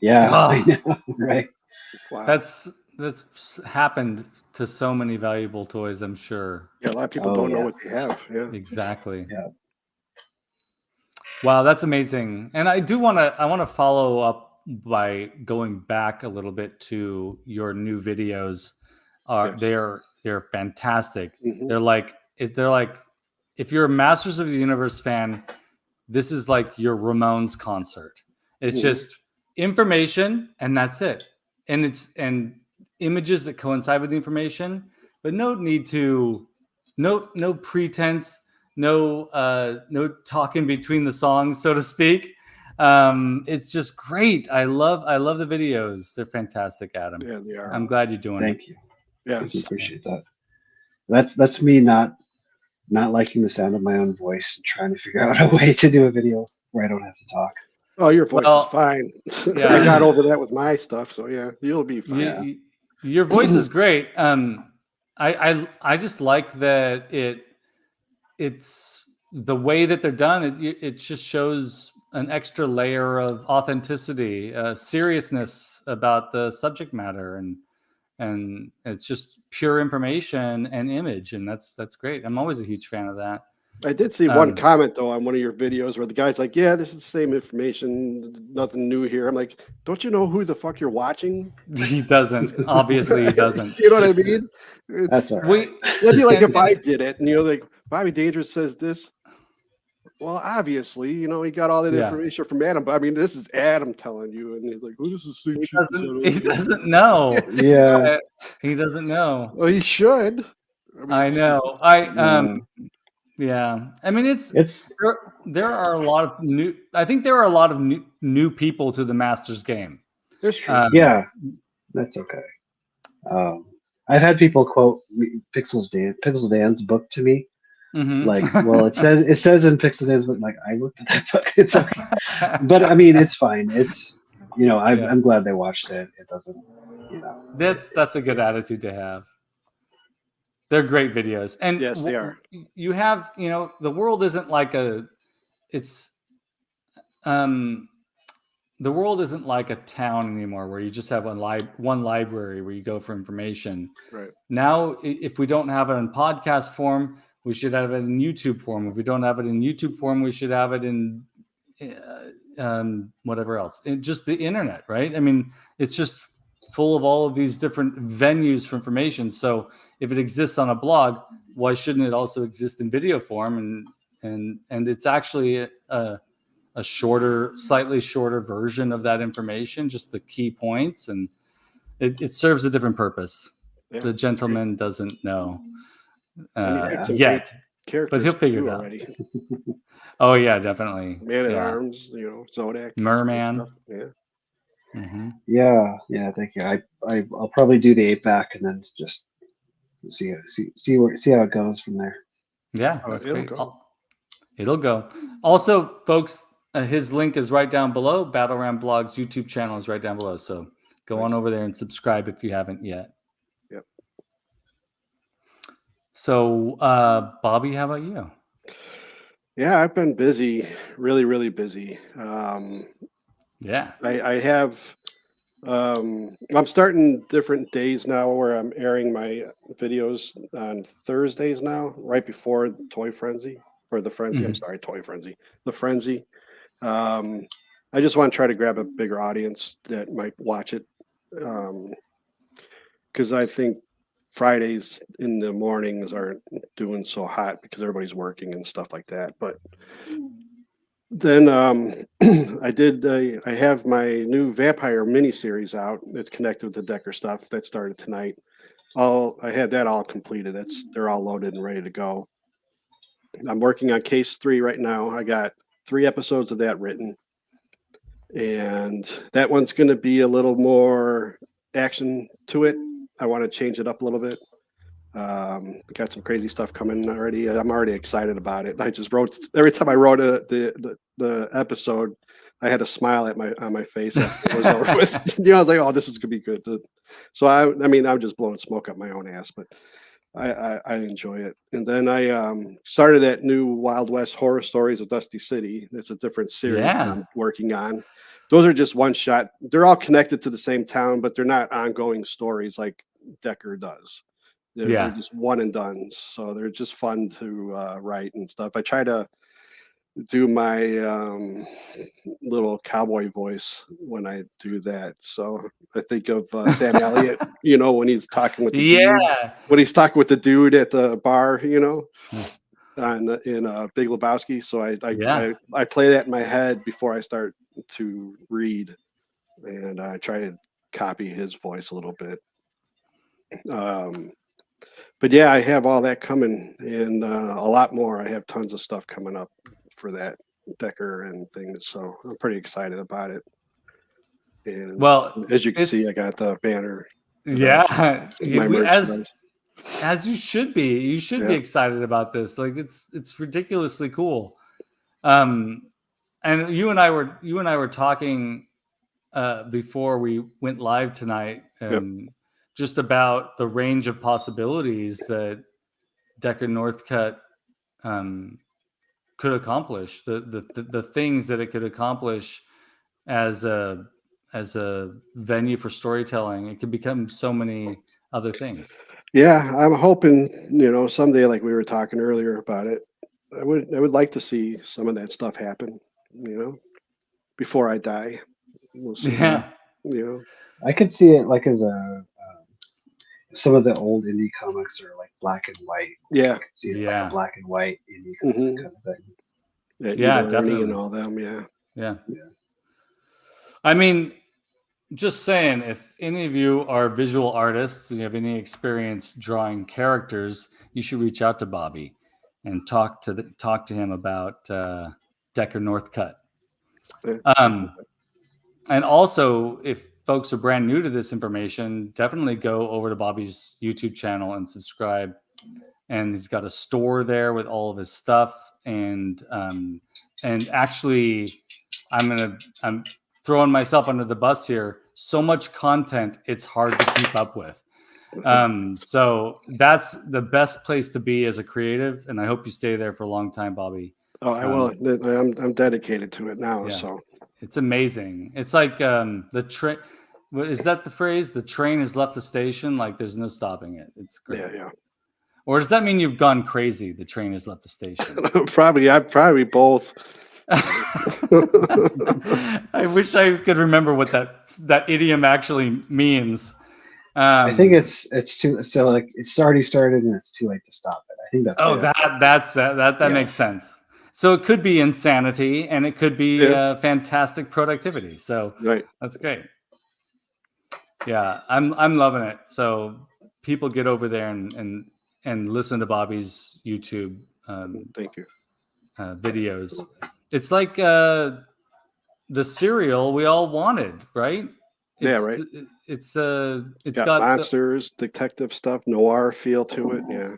Yeah, I know, right? Wow. That's happened to so many valuable toys, I'm sure. Yeah, a lot of people don't know what they have. Yeah. Exactly. Yeah. Wow, that's amazing. And I want to follow up by going back a little bit to your new videos. They're fantastic. Mm-hmm. They're like if you're a Masters of the Universe fan, this is like your Ramones concert. It's just information and that's it. And images that coincide with the information, but no need to no pretense, no talking between the songs, so to speak. It's just great. I love the videos. They're fantastic, Adam. Yeah, they are. I'm glad you're doing it. Thank you. Thank you. Yes. Appreciate that. That's me not liking the sound of my own voice and trying to figure out a way to do a video where I don't have to talk. Oh, your voice Well, is fine. yeah. I got over that with my stuff, so yeah, you'll be fine. Yeah. Your voice is great. I just like that it's the way that they're done. It just shows an extra layer of authenticity, seriousness about the subject matter, and it's just pure information and image, and that's great. I'm always a huge fan of that. I did see one comment though on one of your videos where the guy's like, "Yeah, this is the same information, nothing new here." I'm like, "Don't you know who the fuck you're watching?" He doesn't. Obviously, he doesn't. You know what I mean? That's all right. It'd be like if I did it, and like Bobby Dangerous says this. Well, obviously, he got all that information from Adam. But I mean, this is Adam telling you, and he's like, "Who does this thing?" He doesn't know. Yeah, he doesn't know. Well, he should. I know. Yeah. I mean, there are a lot of new. I think there are a lot of new people to the Masters game. That's true. Yeah, that's okay. I've had people quote Pixels Dan's book to me. Mm-hmm. Like, well, it says in Pixel Dan's book. Like, I looked at that book. It's okay, but I mean, it's fine. It's I'm glad they watched it. It doesn't, That's a good attitude to have. They're great videos, and yes, they are. You have, the world isn't like the world isn't like a town anymore where you just have one library where you go for information. Right. Now, if we don't have it in podcast form, we should have it in YouTube form. If we don't have it in YouTube form, we should have it in whatever else. Just the internet, right? I mean, it's just full of all of these different venues for information. So if it exists on a blog, why shouldn't it also exist in video form? And it's actually a slightly shorter version of that information, just the key points, and it serves a different purpose. Yeah, the gentleman doesn't know yet, but he'll figure it out. Oh yeah, definitely. Man at Arms, Zodak, Merman. Yeah. Mm-hmm. Yeah. Thank you. I'll probably do the 8-pack and then just see how it goes from there. Yeah, that's great. It'll go. Also, folks, his link is right down below. Battle Ram Blog's YouTube channel is right down below. So go on over there and subscribe if you haven't yet. Yep. So, Bobby, how about you? Yeah, I've been busy, really, really busy. Yeah. I have, I'm starting different days now where I'm airing my videos on Thursdays now, right before Toy Frenzy, or the Frenzy. Mm-hmm. I'm sorry, Toy Frenzy. The Frenzy. I just want to try to grab a bigger audience that might watch it. Because I think Fridays in the mornings aren't doing so hot because everybody's working and stuff like that. But then I have my new vampire miniseries out. It's connected with the Decker stuff that started tonight. I had that all completed. They're all loaded and ready to go. I'm working on case 3 right now. I got 3 episodes of that written, and that one's going to be a little more action to it. I want to change it up a little bit. Got some crazy stuff coming already. I'm already excited about it. I just wrote every time I wrote the episode, I had a smile on my face after it was over with. I was like, "Oh, this is gonna be good." So I mean, I'm just blowing smoke up my own ass, but I enjoy it. And then I started that new Wild West Horror Stories of Dusty City. It's a different series that I'm working on. Those are just one shot. They're all connected to the same town, but they're not ongoing stories like Decker does. They're just one and done. So they're just fun to write and stuff. I try to do my little cowboy voice when I do that. So I think of Sam Elliott, when he's talking with the dude, when he's talking with the dude at the bar, in Big Lebowski. So I play that in my head before I start to read, and I try to copy his voice a little bit. But yeah, I have all that coming and a lot more. I have tons of stuff coming up for that Decker and things. So I'm pretty excited about it. And Well, as you can see, I it's got the banner, yeah, my merchandise. as you should be. You should be Yeah. excited about this. Like it's ridiculously cool. Um, and you and I were talking before we went live tonight, Yep. just about the range of possibilities that Decker Northcutt could accomplish, the things that it could accomplish as a venue for storytelling. It could become so many other things. Yeah, I'm hoping, someday, like we were talking earlier about it, I would like to see some of that stuff happen, before I die. We'll see. Yeah, I could see it like as a some of the old indie comics are like black and white. Yeah. I could see it like Yeah. a black and white indie hmm kind of thing. Yeah, Ernie definitely. and all them. Yeah. Yeah. Yeah. I mean, just saying, if any of you are visual artists and you have any experience drawing characters, you should reach out to Bobby and talk to him about Decker Northcutt. And also, if folks are brand new to this information, definitely go over to Bobby's YouTube channel and subscribe. And he's got a store there with all of his stuff. And actually, I'm throwing myself under the bus here. So much content, it's hard to keep up with. So that's the best place to be as a creative, and I hope you stay there for a long time, Bobby. Oh, I will. I'm dedicated to it now. Yeah. So It's amazing. It's like the train. Is that the phrase? The train has left the station. Like there's no stopping it. It's great. yeah. Or does that mean you've gone crazy? The train has left the station. probably both. I wish I could remember what that idiom actually means. I think it's too so like it's already started and it's too late to stop it. I think that's that makes sense. So it could be insanity and it could be fantastic productivity. So Right. that's great. Yeah, I'm loving it. So people get over there and listen to Bobby's YouTube Thank you. videos. It's like the cereal we all wanted, right? Right. It's got monsters, detective stuff, noir feel to it. Yeah.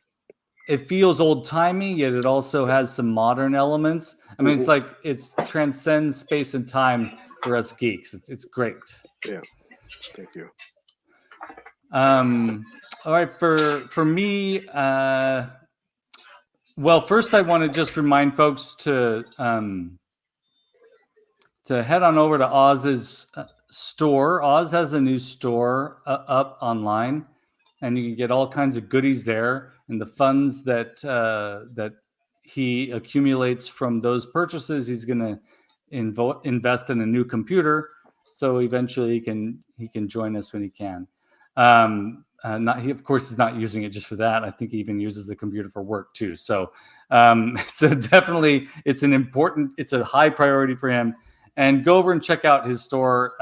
It feels old timey, yet it also has some modern elements. I mean, it's like it's transcends space and time for us geeks. It's great. Yeah. Thank you. All right, for me, well, first I want to just remind folks to head on over to Oz's store. Oz has a new store up online, and you can get all kinds of goodies there. And the funds that he accumulates from those purchases, he's going to invest in a new computer. So eventually he can join us when he can. He of course is not using it just for that. I think he even uses the computer for work too. So it's a high priority for him. And go over and check out his store.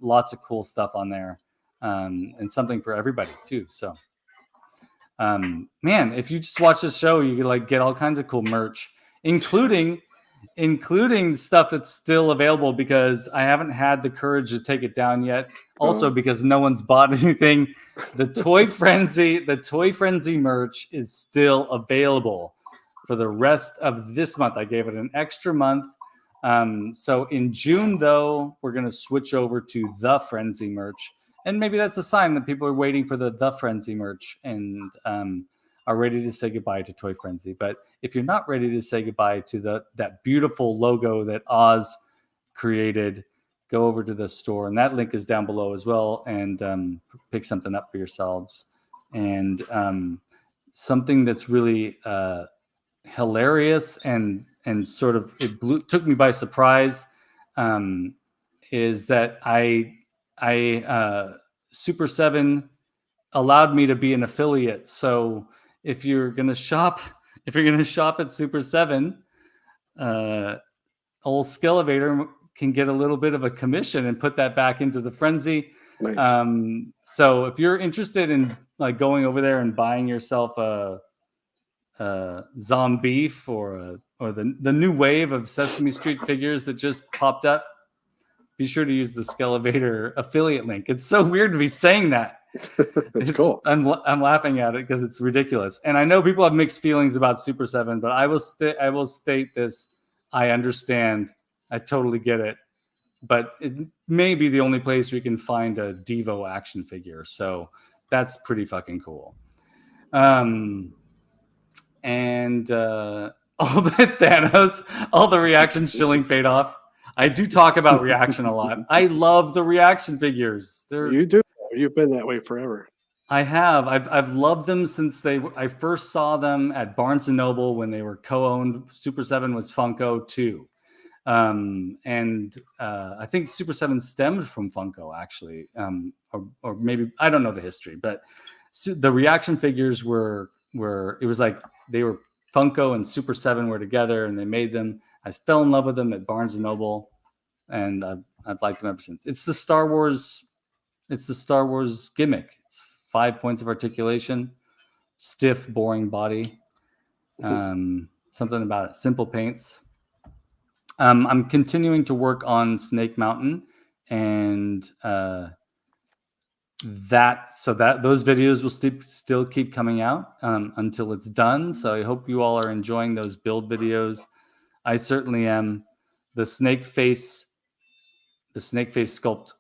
Lots of cool stuff on there, and something for everybody too. So, man, if you just watch this show, you can like get all kinds of cool merch, including stuff that's still available because I haven't had the courage to take it down yet. Also, because no one's bought anything. The Toy Frenzy merch is still available for the rest of this month. I gave it an extra month. So in June, though, we're going to switch over to the Frenzy merch. And maybe that's a sign that people are waiting for the Frenzy merch and are ready to say goodbye to Toy Frenzy. But if you're not ready to say goodbye to that beautiful logo that Oz created, go over to the store. And that link is down below as well. And pick something up for yourselves. And something that's really hilarious and sort of took me by surprise is that I Super 7 allowed me to be an affiliate. So if you're gonna shop at Super 7, old Skelevator can get a little bit of a commission and put that back into the Frenzy. Nice. So if you're interested in like going over there and buying yourself a zombie or the new wave of Sesame Street figures that just popped up, be sure to use the Skelevator affiliate link. It's so weird to be saying that. It's cool. I'm laughing at it because it's ridiculous. And I know people have mixed feelings about Super 7, but I will state this. I understand. I totally get it. But it may be the only place we can find a Devo action figure. So that's pretty fucking cool. And all the Thanos, all the reaction shilling paid off. I do talk about reaction a lot. I love the reaction figures. You do. You've been that way forever. I have. I've loved them since I first saw them at Barnes and Noble when they were co-owned. Super 7 was Funko too. And I think Super 7 stemmed from Funko actually. Or maybe I don't know the history, but the reaction figures were it was like they were Funko and Super 7 were together and they made them. I fell in love with them at Barnes and Noble, and I've liked them ever since. It's the Star Wars gimmick. It's 5 points of articulation, stiff, boring body. Something about it. Simple paints. I'm continuing to work on Snake Mountain, and those videos will still keep coming out until it's done. So I hope you all are enjoying those build videos. I certainly am. The snake face sculpt.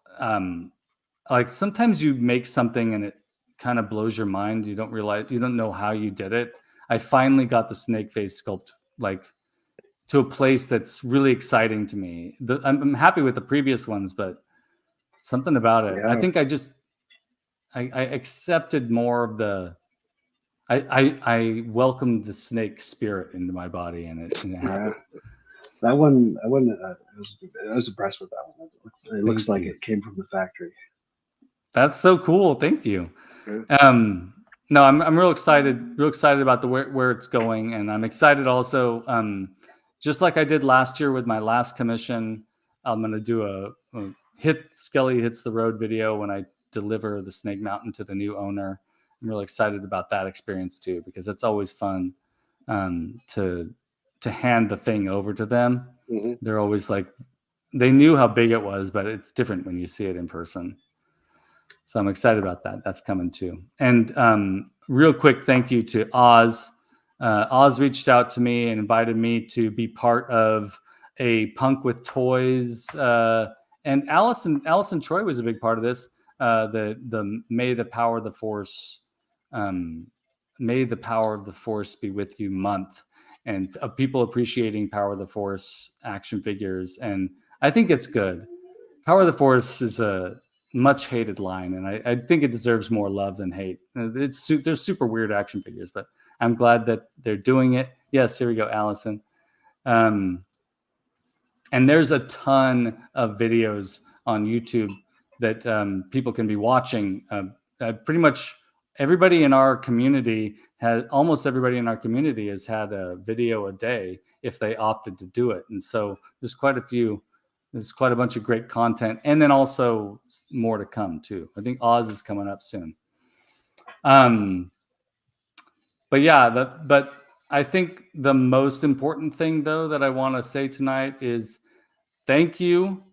Like sometimes you make something and it kind of blows your mind. You don't know how you did it. I finally got the snake face sculpt like to a place that's really exciting to me. I'm happy with the previous ones, but something about it. Yeah. I think I accepted more of the. I welcomed the snake spirit into my body, and it happened. That one, I was impressed with that one. It looks like it came from the factory. That's so cool. Thank you. No, I'm real excited about where it's going, and I'm excited also. Just like I did last year with my last commission, I'm going to do a Skelly Hits the Road video when I deliver the Snake Mountain to the new owner. I'm really excited about that experience too, because it's always fun to hand the thing over to them. Mm-hmm. They're always like, they knew how big it was, but it's different when you see it in person. So I'm excited about that. That's coming too. And real quick, thank you to Oz. Oz reached out to me and invited me to be part of a Punk with Toys. And Allison Troy was a big part of this. The May the Power of the Force, May the Power of the Force be with you month, and of people appreciating Power of the Force action figures. And I think it's good. Power of the Force is a much hated line, and I think it deserves more love than hate. They're super weird action figures, but I'm glad that they're doing it. Yes, here we go, Allison. And there's a ton of videos on YouTube that people can be watching. Pretty much everybody in our community almost everybody in our community has had a video a day if they opted to do it. And so there's quite a bunch of great content, and then also more to come too. I think Oz is coming up soon. But yeah, but I think the most important thing though that I want to say tonight is thank you